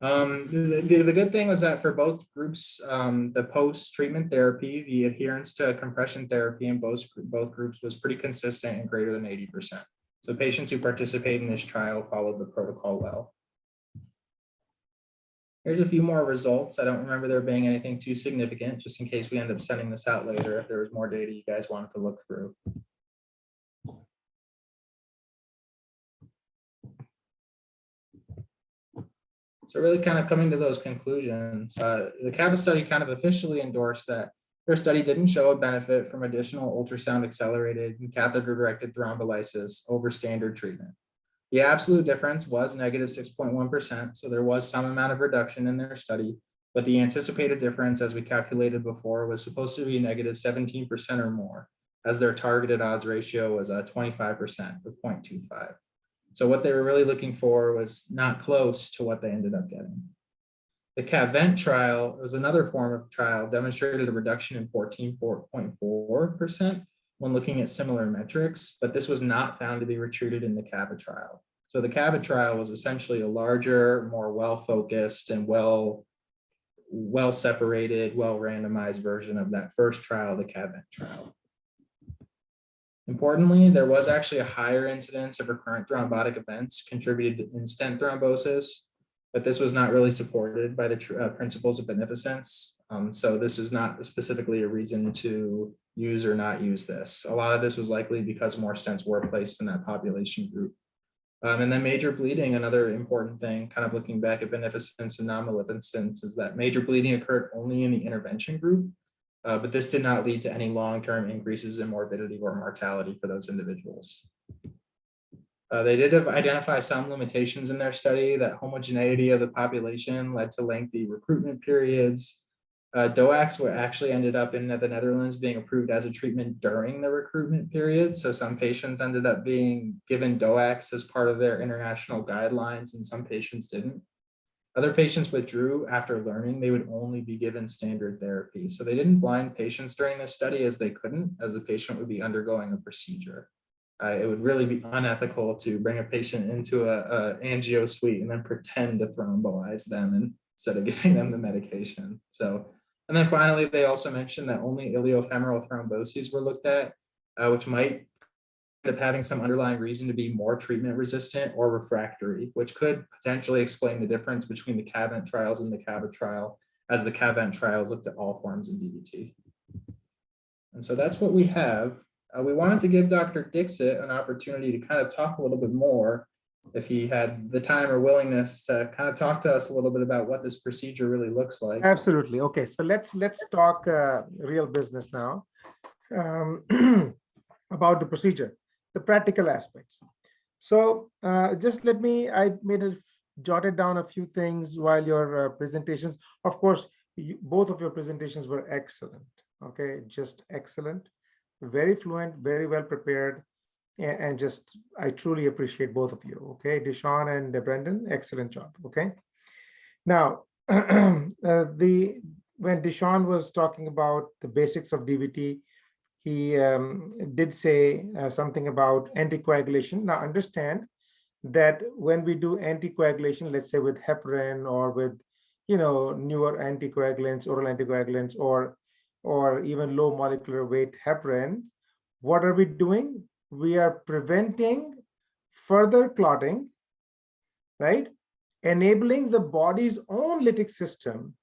The good thing was that for both groups, the post-treatment therapy, the adherence to compression therapy in both groups was pretty consistent and greater than 80%. So patients who participated in this trial followed the protocol well. Here's a few more results. I don't remember there being anything too significant, just in case we end up sending this out later if there was more data you guys wanted to look through. So really kind of coming to those conclusions, the CAVA study kind of officially endorsed that their study didn't show a benefit from additional ultrasound accelerated and catheter-directed thrombolysis over standard treatment. The absolute difference was negative 6.1%, so there was some amount of reduction in their study, but the anticipated difference, as we calculated before, was supposed to be negative 17% or more, as their targeted odds ratio was 25% or 0.25. So what they were really looking for was not close to what they ended up getting. The CAVA trial was another form of trial, demonstrated a reduction in 14.4% when looking at similar metrics, but this was not found to be retreated in the CAVA trial. So the CAVA trial was essentially a larger, more well-focused and well-separated, well-randomized version of that first trial, the CAVA trial. Importantly, there was actually a higher incidence of recurrent thrombotic events contributed in stent thrombosis, but this was not really supported by the principles of beneficence. So this is not specifically a reason to use or not use this. A lot of this was likely because more stents were placed in that population group. And then major bleeding, another important thing, kind of looking back at beneficence and non-maleficence, is that major bleeding occurred only in the intervention group, but this did not lead to any long-term increases in morbidity or mortality for those individuals. They did identify some limitations in their study. That homogeneity of the population led to lengthy recruitment periods. DOACs were actually ended up in the Netherlands being approved as a treatment during the recruitment period. So some patients ended up being given DOACs as part of their international guidelines, and some patients didn't. Other patients withdrew after learning they would only be given standard therapy. So they didn't blind patients during this study, as they couldn't, as the patient would be undergoing a procedure. It would really be unethical to bring a patient into a angio suite and then pretend to thrombolize them instead of giving them the medication. So, and then finally, they also mentioned that only iliofemoral thromboses were looked at, which might end up having some underlying reason to be more treatment resistant or refractory, which could potentially explain the difference between the CAVA trials and the CAVA trial, as the CAVA trials looked at all forms of DVT. And so that's what we have. We wanted to give Dr. Dixit an opportunity to kind of talk a little bit more, if he had the time or willingness to kind of talk to us a little bit about what this procedure really looks like. Absolutely. Okay, so let's talk real business now, about the procedure, the practical aspects. So just I jotted down a few things while your presentations. Of course, both of your presentations were excellent. Okay, just excellent, very fluent, very well prepared, and just I truly appreciate both of you. Okay, Deshaun and Brenden, excellent job. Okay, now when Deshaun was talking about the basics of DVT, he did say something about anticoagulation. Now understand that when we do anticoagulation, let's say with heparin or with newer anticoagulants, oral anticoagulants, or even low molecular weight heparin, what are we doing? We are preventing further clotting, right? Enabling the body's own lytic system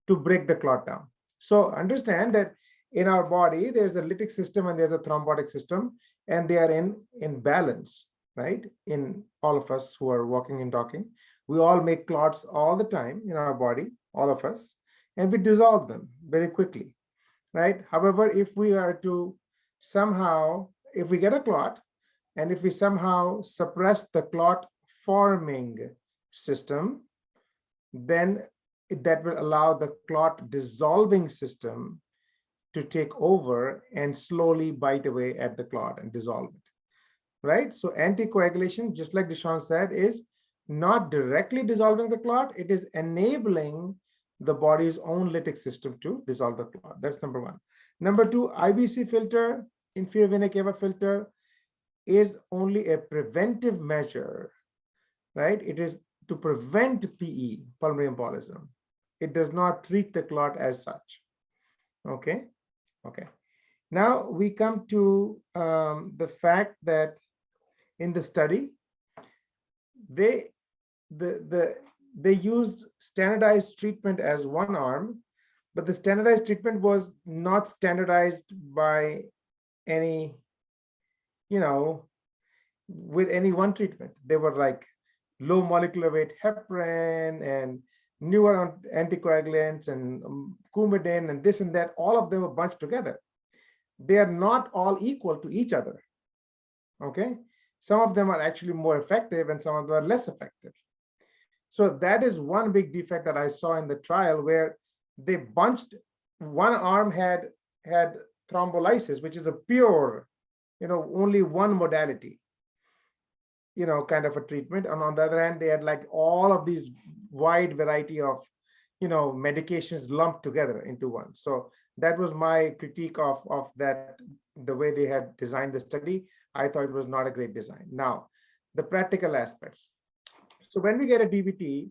to break the clot down. So understand that in our body, there's a lytic system and there's a thrombotic system, and they are in balance, right? In all of us who are walking and talking, we all make clots all the time in our body, all of us, and we dissolve them very quickly, right? However, if we are to somehow, if we get a clot, and if we somehow suppress the clot forming system, then that will allow the clot dissolving system to take over and slowly bite away at the clot and dissolve it, right? So anticoagulation, just like Deshaun said, is not directly dissolving the clot, it is enabling the body's own lytic system to dissolve the clot. That's number one. Number two, IVC filter, inferior vena cava filter, is only a preventive measure, right? It is to prevent PE, pulmonary embolism. It does not treat the clot as such. Okay. Now we come to the fact that in the study, they used standardized treatment as one arm, but the standardized treatment was not standardized by any, with any one treatment. They were like low molecular weight heparin and newer anticoagulants and Coumadin and this and that, all of them are bunched together. They are not all equal to each other, okay? Some of them are actually more effective and some of them are less effective. So that is one big defect that I saw in the trial, where they bunched, one arm had thrombolysis, which is a pure, only one modality, kind of a treatment. And on the other hand, they had like all of these wide variety of, medications lumped together into one. So that was my critique of that, the way they had designed the study. I thought it was not a great design. Now, the practical aspects. So when we get a DVT,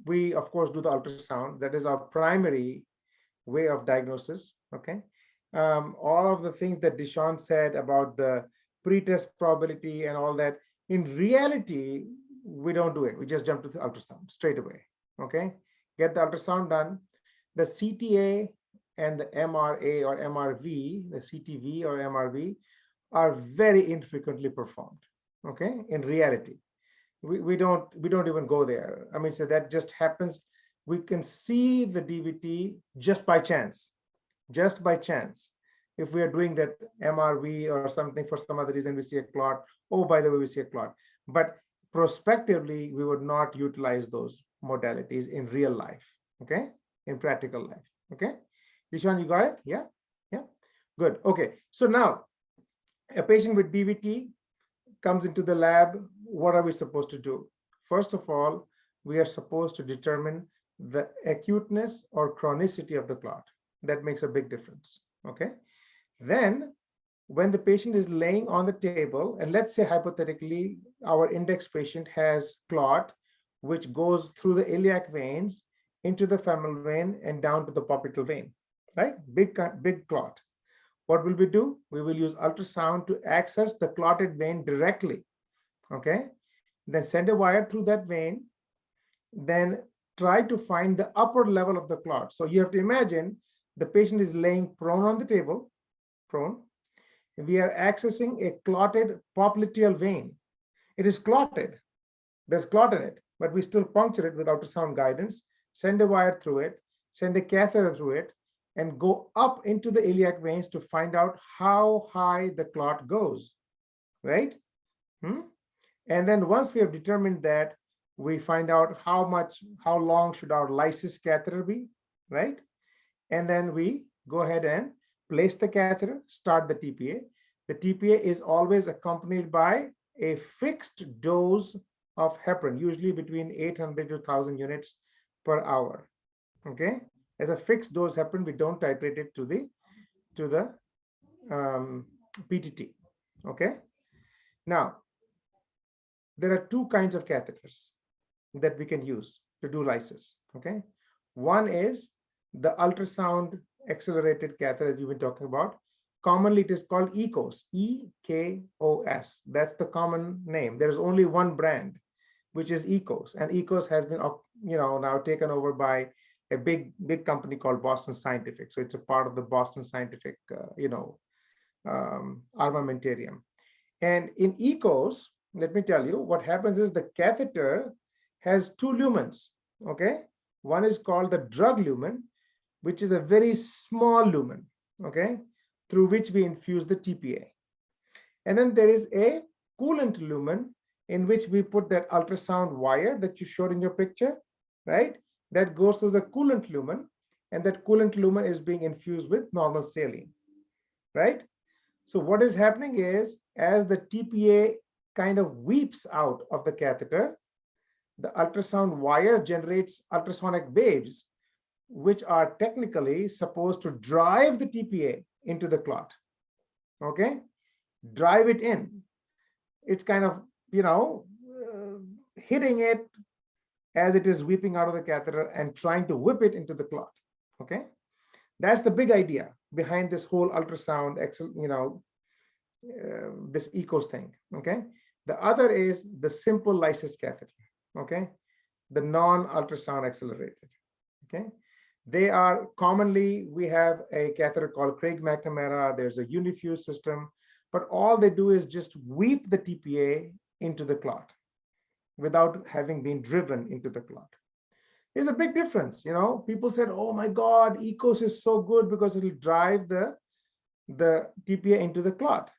we of course do the ultrasound. That is our primary way of diagnosis, okay? All of the things that Deshaun said about the pretest probability and all that, in reality, we don't do it. We just jump to the ultrasound straight away, okay? Get the ultrasound done. The CTA and the MRA or MRV, the CTV or MRV, are very infrequently performed, okay? In reality, we don't even go there. I mean, so that just happens. We can see the DVT just by chance, If we are doing that MRV or something for some other reason, we see a clot. Oh, by the way, we see a clot. But prospectively, we would not utilize those modalities in real life, okay? In practical life, okay? Deshaun, you got it? Yeah. Good. Okay. So now, a patient with DVT comes into the lab. What are we supposed to do? First of all, we are supposed to determine the acuteness or chronicity of the clot. That makes a big difference, okay? Then, when the patient is laying on the table, and let's say hypothetically, our index patient has clot, which goes through the iliac veins into the femoral vein and down to the popliteal vein, right? Big clot. What will we do? We will use ultrasound to access the clotted vein directly, okay? Then send a wire through that vein, then try to find the upper level of the clot. So you have to imagine the patient is laying prone on the table, prone. We are accessing a clotted popliteal vein. It is clotted. There's clot in it, but we still puncture it with ultrasound guidance, send a wire through it, send a catheter through it, and go up into the iliac veins to find out how high the clot goes, right? And then once we have determined that, we find out how long should our lysis catheter be, right? And then we go ahead and place the catheter, start the TPA. The TPA is always accompanied by a fixed dose of heparin, usually between 800 to 1,000 units per hour, okay? As a fixed dose heparin, we don't titrate it to the PTT, okay? Now, there are two kinds of catheters that we can use to do lysis, okay? One is the ultrasound accelerated catheter, as you've been talking about. Commonly, it is called EKOS, EKOS. That's the common name. There is only one brand, which is EKOS, and EKOS has been, now taken over by a big company called Boston Scientific. So it's a part of the Boston Scientific, armamentarium. And in EKOS, let me tell you, what happens is the catheter has two lumens, okay? One is called the drug lumen, which is a very small lumen, okay, through which we infuse the TPA. And then there is a coolant lumen in which we put that ultrasound wire that you showed in your picture, right? That goes through the coolant lumen and that coolant lumen is being infused with normal saline, right? So what is happening is, as the TPA kind of weeps out of the catheter, the ultrasound wire generates ultrasonic waves, which are technically supposed to drive the TPA into the clot. Okay, drive it in. It's kind of, hitting it as it is weeping out of the catheter and trying to whip it into the clot. Okay, that's the big idea behind this whole ultrasound, this EKOS thing. Okay, the other is the simple lysis catheter. Okay, the non-ultrasound accelerated. Okay, they are commonly, we have a catheter called Craig McNamara. There's a unifuse system, but all they do is just weep the TPA into the clot without having been driven into the clot. There's a big difference. People said, oh my God, EKOS is so good because it'll drive the TPA into the clot.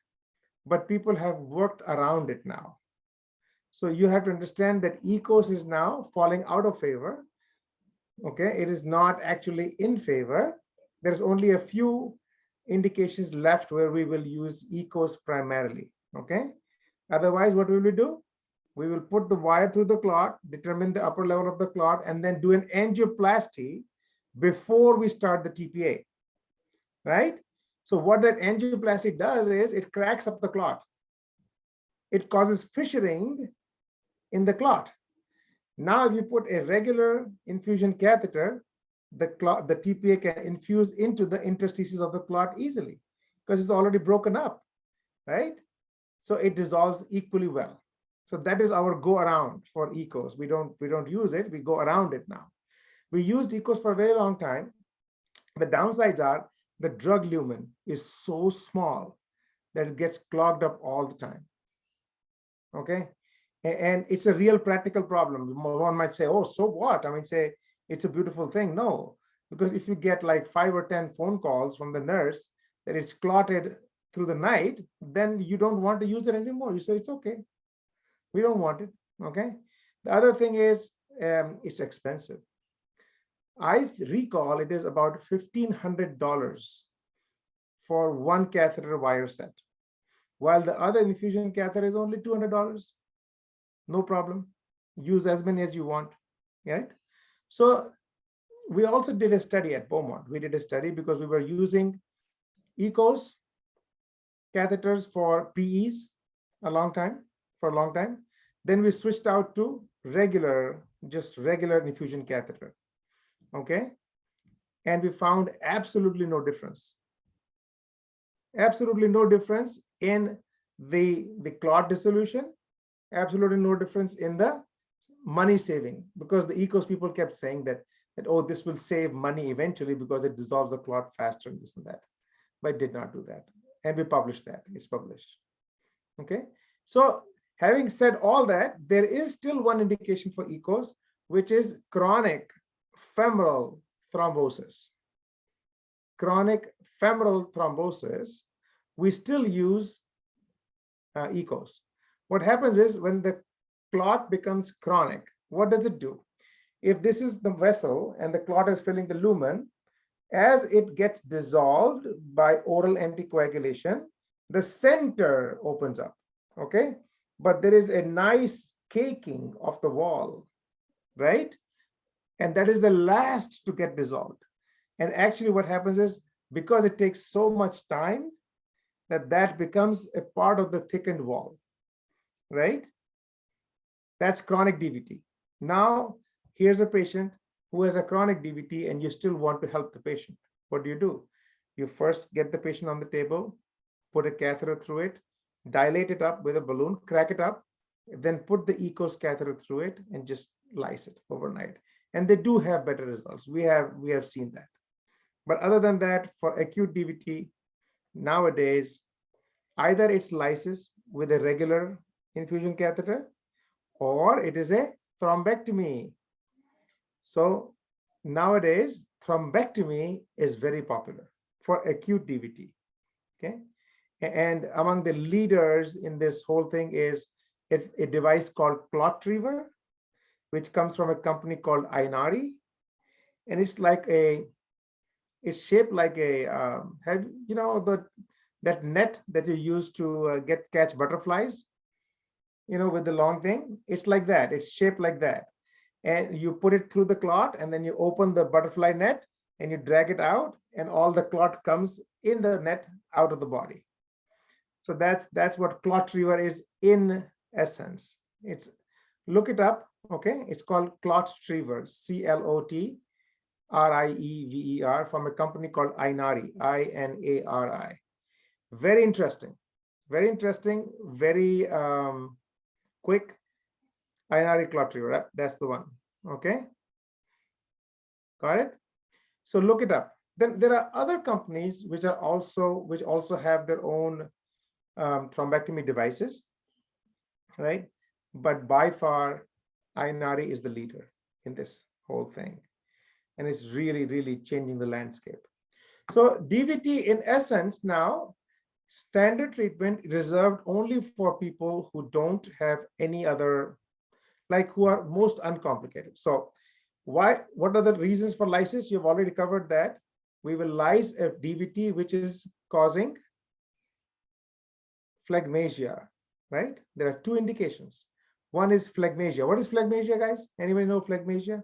But people have worked around it now. So you have to understand that EKOS is now falling out of favor. Okay, it is not actually in favor. There's only a few indications left where we will use EKOS primarily. Okay, otherwise, what will we do? We will put the wire through the clot, determine the upper level of the clot, and then do an angioplasty before we start the TPA, right? So what that angioplasty does is it cracks up the clot. It causes fissuring in the clot. Now, if you put a regular infusion catheter, the TPA can infuse into the interstices of the clot easily because it's already broken up, right? So it dissolves equally well. So that is our go around for EKOS. We don't use it, we go around it now. We used EKOS for a very long time. The downsides are the drug lumen is so small that it gets clogged up all the time. Okay, and it's a real practical problem. One might say, oh, so what? I mean, say it's a beautiful thing. No, because if you get like 5 or 10 phone calls from the nurse that it's clotted through the night, then you don't want to use it anymore. You say, it's okay, we don't want it. Okay, the other thing is it's expensive. I recall it is about $1,500 for one catheter wire set, while the other infusion catheter is only $200. No problem. Use as many as you want, right? So we also did a study at Beaumont. We did a study because we were using EKOS catheters for PEs for a long time. Then we switched out to just regular infusion catheter. Okay, and we found absolutely no difference. Absolutely no difference in the clot dissolution. Absolutely no difference in the money saving, because the EKOS people kept saying that oh, this will save money eventually because it dissolves the clot faster and this and that, but it did not do that. And we published that. It's published. Okay, so having said all that, there is still one indication for EKOS, which is chronic femoral thrombosis. Chronic femoral thrombosis, we still use EKOS. What happens is when the clot becomes chronic, what does it do? If this is the vessel and the clot is filling the lumen, as it gets dissolved by oral anticoagulation, the center opens up, okay? But there is a nice caking of the wall, right? And that is the last to get dissolved. And actually what happens is, because it takes so much time, that becomes a part of the thickened wall, right? That's chronic DVT. Now, here's a patient who has a chronic DVT and you still want to help the patient. What do? You first get the patient on the table, put a catheter through it, dilate it up with a balloon, crack it up, then put the EKOS catheter through it and just lyse it overnight. And they do have better results. We have seen that. But other than that, for acute DVT, nowadays, either it's lysis with a regular infusion catheter, or it is a thrombectomy. So nowadays, thrombectomy is very popular for acute DVT. Okay, and among the leaders in this whole thing is a device called ClotTriever, which comes from a company called Ainari, and it's like a It's shaped like a, have you know that net that you use to catch butterflies, with the long thing? It's like that. It's shaped like that. And you put it through the clot, and then you open the butterfly net and you drag it out, and all the clot comes in the net out of the body. So that's what clot river is in essence. It's, look it up, okay? It's called clot river, CLOTRIEVER, from a company called Inari, INARI. Very interesting, very quick. Inari clot river, that's the one. Okay, got it. So look it up. Then there are other companies which also have their own thrombectomy devices, right? But by far, Inari is the leader in this whole thing, and it's really changing the landscape. So DVT, in essence, now standard treatment reserved only for people who don't have any other, like who are most uncomplicated. So what are the reasons for lysis? You've already covered that. We will lyse a DVT which is causing phlegmasia, right? There are two indications. One is phlegmasia. What is phlegmasia, guys? Anybody know phlegmasia?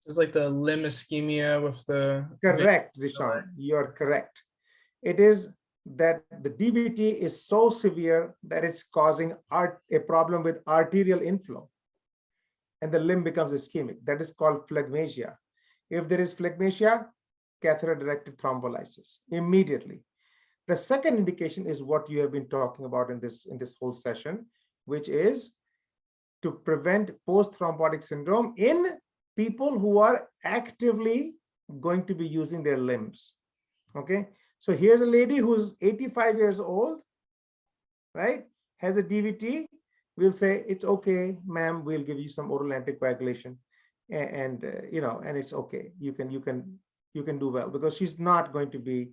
It's like the limb ischemia with the. Correct, Dishan, you're correct. It is that the DVT is so severe that it's causing a problem with arterial inflow, and the limb becomes ischemic. That is called phlegmasia. If there is phlegmasia, catheter-directed thrombolysis immediately. The second indication is what you have been talking about in this whole session, which is to prevent post-thrombotic syndrome in people who are actively going to be using their limbs. Okay, so here's a lady who's 85 years old, right? Has a DVT. We'll say, it's okay, ma'am, we'll give you some oral anticoagulation, and it's okay. You can do well, because she's not going to be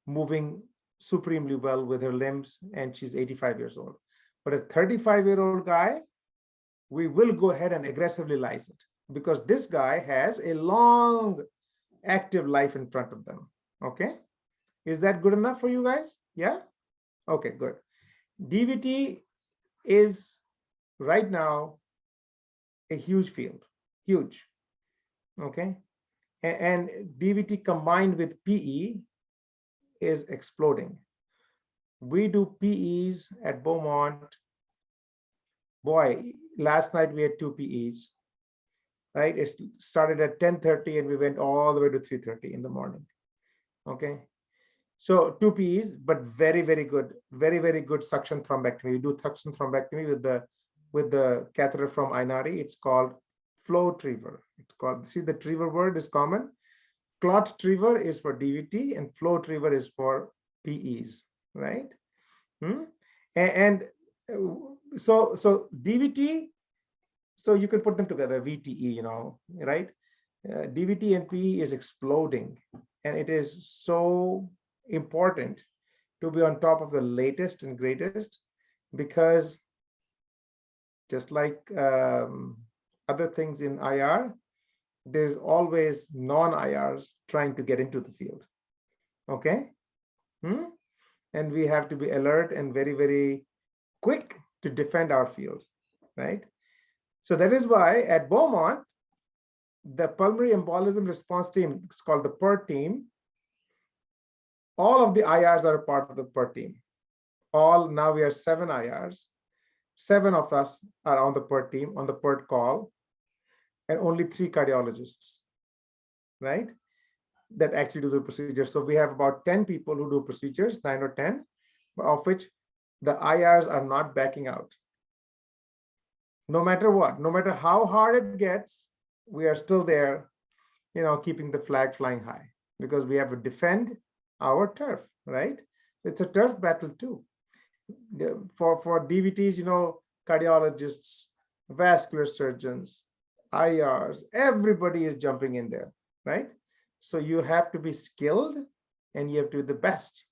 moving supremely well with her limbs, and she's 85 years old. But a 35-year-old guy, we will go ahead and aggressively lyse it, because this guy has a long active life in front of them. Okay, is that good enough for you guys? Yeah, okay, good. DVT is right now a huge field, huge. Okay, and DVT combined with PE is exploding. We do PEs at Beaumont. Boy, last night we had 2 PEs, right? It started at 10:30 and we went all the way to 3:30 in the morning. Okay, so 2 PEs, but very good, very good suction thrombectomy. We do suction thrombectomy with the catheter from Inari. It's called flow trigger. It's called, see, the trigger word is common. Clot trigger is for DVT and flow trigger is for PEs, right? And so DVT, so you can put them together, VTE, right? DVT and PE is exploding, and it is so important to be on top of the latest and greatest, because just like other things in IR, there's always non-IRs trying to get into the field. Okay, and we have to be alert and very quick to defend our field, right? So that is why at Beaumont, the pulmonary embolism response team, it's called the PERT team. All of the IRs are a part of the PERT team. Now we are 7 IRs. 7 of us are on the PERT team, on the PERT call, and only 3 cardiologists, right, that actually do the procedure. So we have about 10 people who do procedures, 9 or 10, of which the IRs are not backing out. No matter what, no matter how hard it gets, we are still there, keeping the flag flying high, because we have to defend our turf, right? It's a turf battle too. For DVTs, cardiologists, vascular surgeons, IRs, everybody is jumping in there, right? So you have to be skilled and you have to be the best,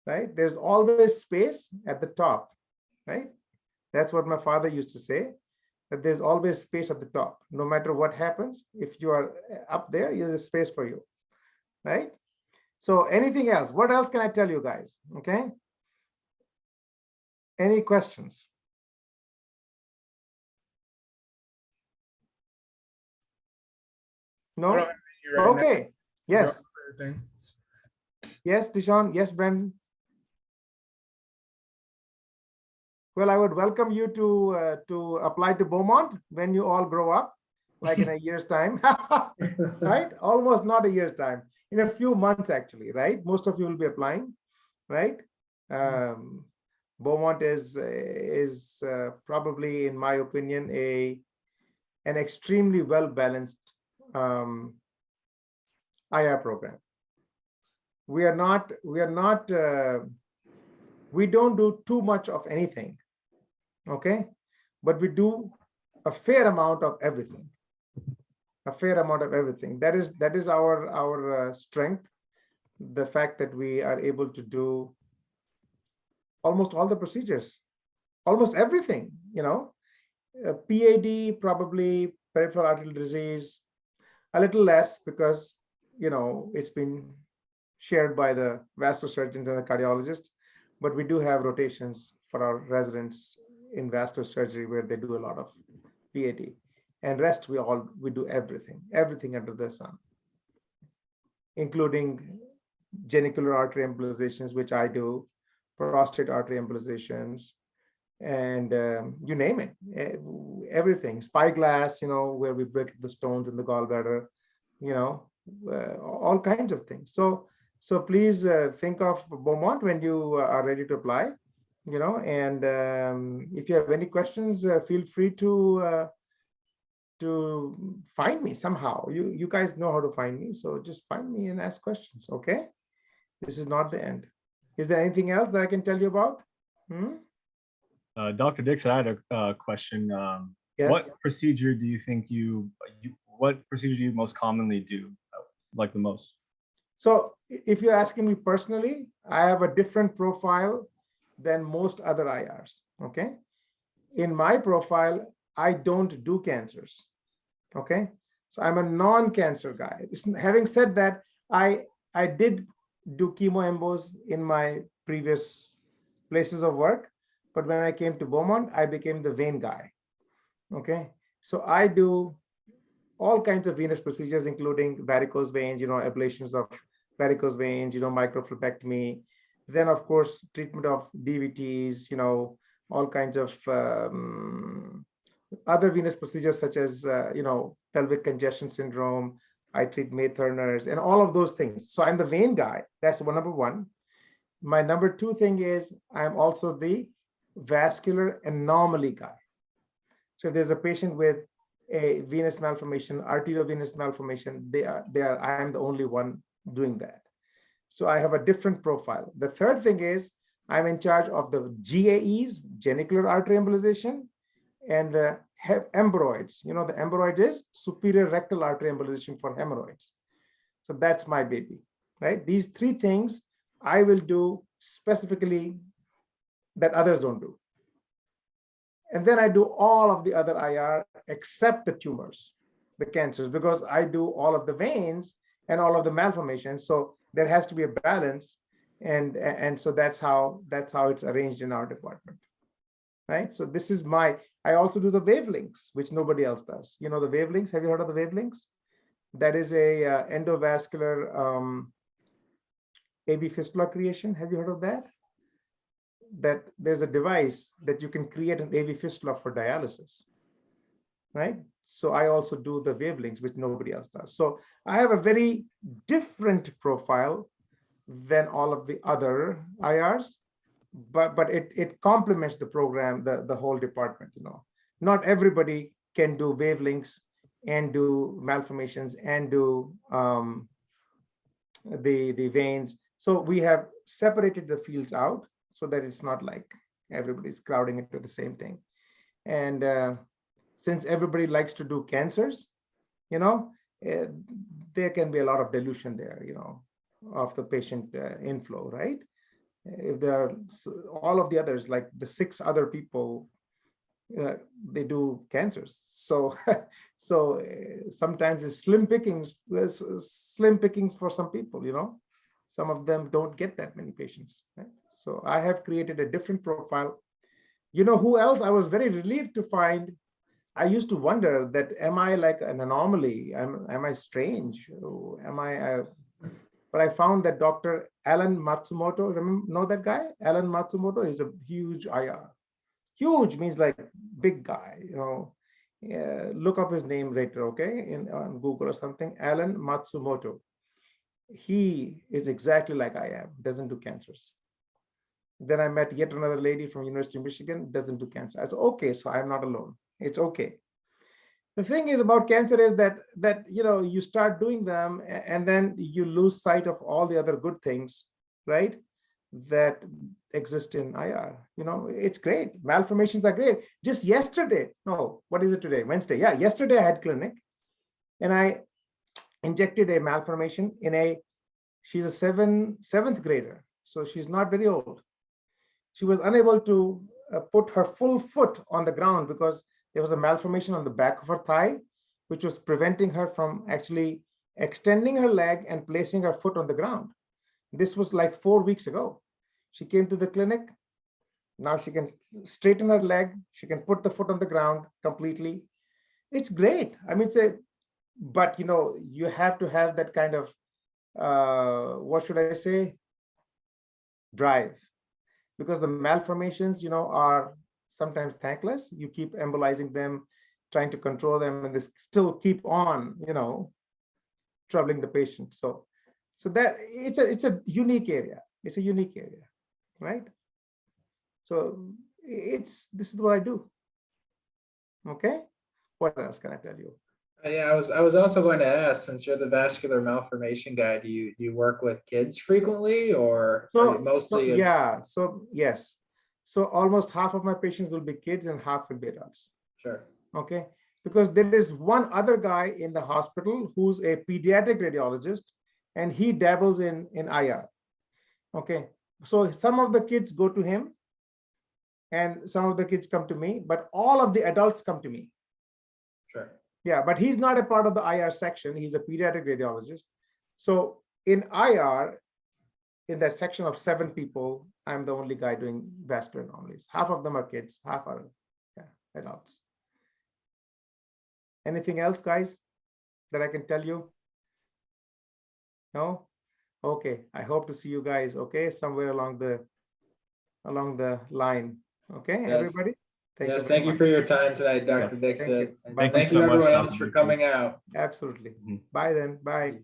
right? There's always space at the top, right? That's what my father used to say, that there's always space at the top. No matter what happens, if you are up there, there's a space for you, right? So anything else? What else can I tell you guys? Okay. Any questions? I No? don't have any right now. Okay. Yes. Everything. Yes, Deshaun. Yes, Brenden. Well, I would welcome you to apply to Beaumont when you all grow up, like in a year's time, right? Almost not a year's time, in a few months actually, right? Most of you will be applying, right? Beaumont is probably, in my opinion, an extremely well-balanced IR program. We don't do too much of anything, okay? But we do a fair amount of everything. A fair amount of everything. That is our strength. The fact that we are able to do almost all the procedures, almost everything, you know. PAD, probably peripheral arterial disease, a little less because, you know, it's been shared by the vascular surgeons and the cardiologists, but we do have rotations for our residents in vascular surgery where they do a lot of PAD. And rest, we do everything under the sun, including genicular artery embolizations, which I do, prostate artery embolizations, and you name it, everything. Spyglass, you know, where we break the stones in the gallbladder, you know, all kinds of things. So please think of Beaumont when you are ready to apply, you know, and if you have any questions, feel free to find me somehow. You guys know how to find me, so just find me and ask questions, okay? This is not the end. Is there anything else that I can tell you about? Dr. Dixit, I had a question. Yes. What procedure do you think what procedure do you most commonly do, like the most? So if you're asking me personally, I have a different profile than most other IRs, okay? In my profile, I don't do cancers, okay? So I'm a non-cancer guy. Having said that, I did do chemoembos in my previous places of work, but when I came to Beaumont, I became the vein guy, okay? So I do all kinds of venous procedures, including varicose veins, you know, ablations of varicose veins, you know, microphlebectomy. Then, of course, treatment of DVTs, you know, all kinds of other venous procedures such as, you know, pelvic congestion syndrome. I treat May-Thurners and all of those things. So I'm the vein guy. That's number one. My number two thing is I'm also the vascular anomaly guy. So if there's a patient with a venous malformation, arteriovenous malformation, I am the only one doing that. So I have a different profile. The third thing is I'm in charge of the GAEs, genicular artery embolization, and the hemorrhoids. You know, the hemorrhoid is superior rectal artery embolization for hemorrhoids. So that's my baby, right? These three things I will do specifically that others don't do. And then I do all of the other IR except the tumors, the cancers, because I do all of the veins and all of the malformations. So there has to be a balance. And so that's how it's arranged in our department, right? So this is I also do the wavelengths, which nobody else does. You know, the wavelengths, have you heard of the wavelengths? That is a endovascular AV fistula creation. Have you heard of that? That there's a device that you can create an AV fistula for dialysis, right? So I also do the wavelengths, which nobody else does. So I have a very different profile than all of the other IRs, but it complements the program, the whole department, you know. Not everybody can do wavelengths and do malformations and do the veins. So we have separated the fields out so that it's not like everybody's crowding into the same thing. And since everybody likes to do cancers, you know, there can be a lot of dilution there, you know, of the patient inflow, right? If there are all of the others, like the 6 other people they do cancers. So, sometimes it's slim pickings. There's slim pickings for some people, Some of them don't get that many patients, right? So I have created a different profile. You know who else I was very relieved to find? I used to wonder that, am I like an anomaly? Am I strange? But I found that Dr. Alan Matsumoto, know that guy? Alan Matsumoto is a huge IR. Huge means like big guy, look up his name later, okay, on Google or something. Alan Matsumoto. He is exactly like I am, doesn't do cancers. Then I met yet another lady from University of Michigan, doesn't do cancer. I said, okay, so I'm not alone. It's okay. The thing is about cancer is that you start doing them and then you lose sight of all the other good things, right, that exist in IR. It's great. Malformations are great. Just yesterday, no, what is it today? Wednesday. Yeah, yesterday I had clinic and I injected a malformation she's a seventh grader, so she's not very old. She was unable to put her full foot on the ground because there was a malformation on the back of her thigh, which was preventing her from actually extending her leg and placing her foot on the ground. This was like 4 weeks ago. She came to the clinic. Now she can straighten her leg. She can put the foot on the ground completely. It's great. I mean, but you have to have that kind of, what should I say, drive, because the malformations, are sometimes thankless. You keep embolizing them, trying to control them, and they still keep on, troubling the patient. So that it's a unique area. It's a unique area, right? So this is what I do. Okay. What else can I tell you? Yeah, I was also going to ask, since you're the vascular malformation guy, do you work with kids frequently, or are you mostly? Yes. So almost half of my patients will be kids and half will be adults. Sure. Okay. Because there is one other guy in the hospital who's a pediatric radiologist, and he dabbles in IR. Okay. So some of the kids go to him and some of the kids come to me, but all of the adults come to me. Sure. Yeah, but he's not a part of the IR section. He's a pediatric radiologist. So in IR, in that section of 7 people, I'm the only guy doing vascular anomalies. Half of them are kids, half are adults. Anything else, guys, that I can tell you? No? Okay, I hope to see you guys, okay, somewhere along the line. Okay, Yes. everybody? Thank you for your time tonight, Dr. Dixit. Thank you. Thank you everyone else for coming out. Absolutely. Mhm. Bye then. Bye.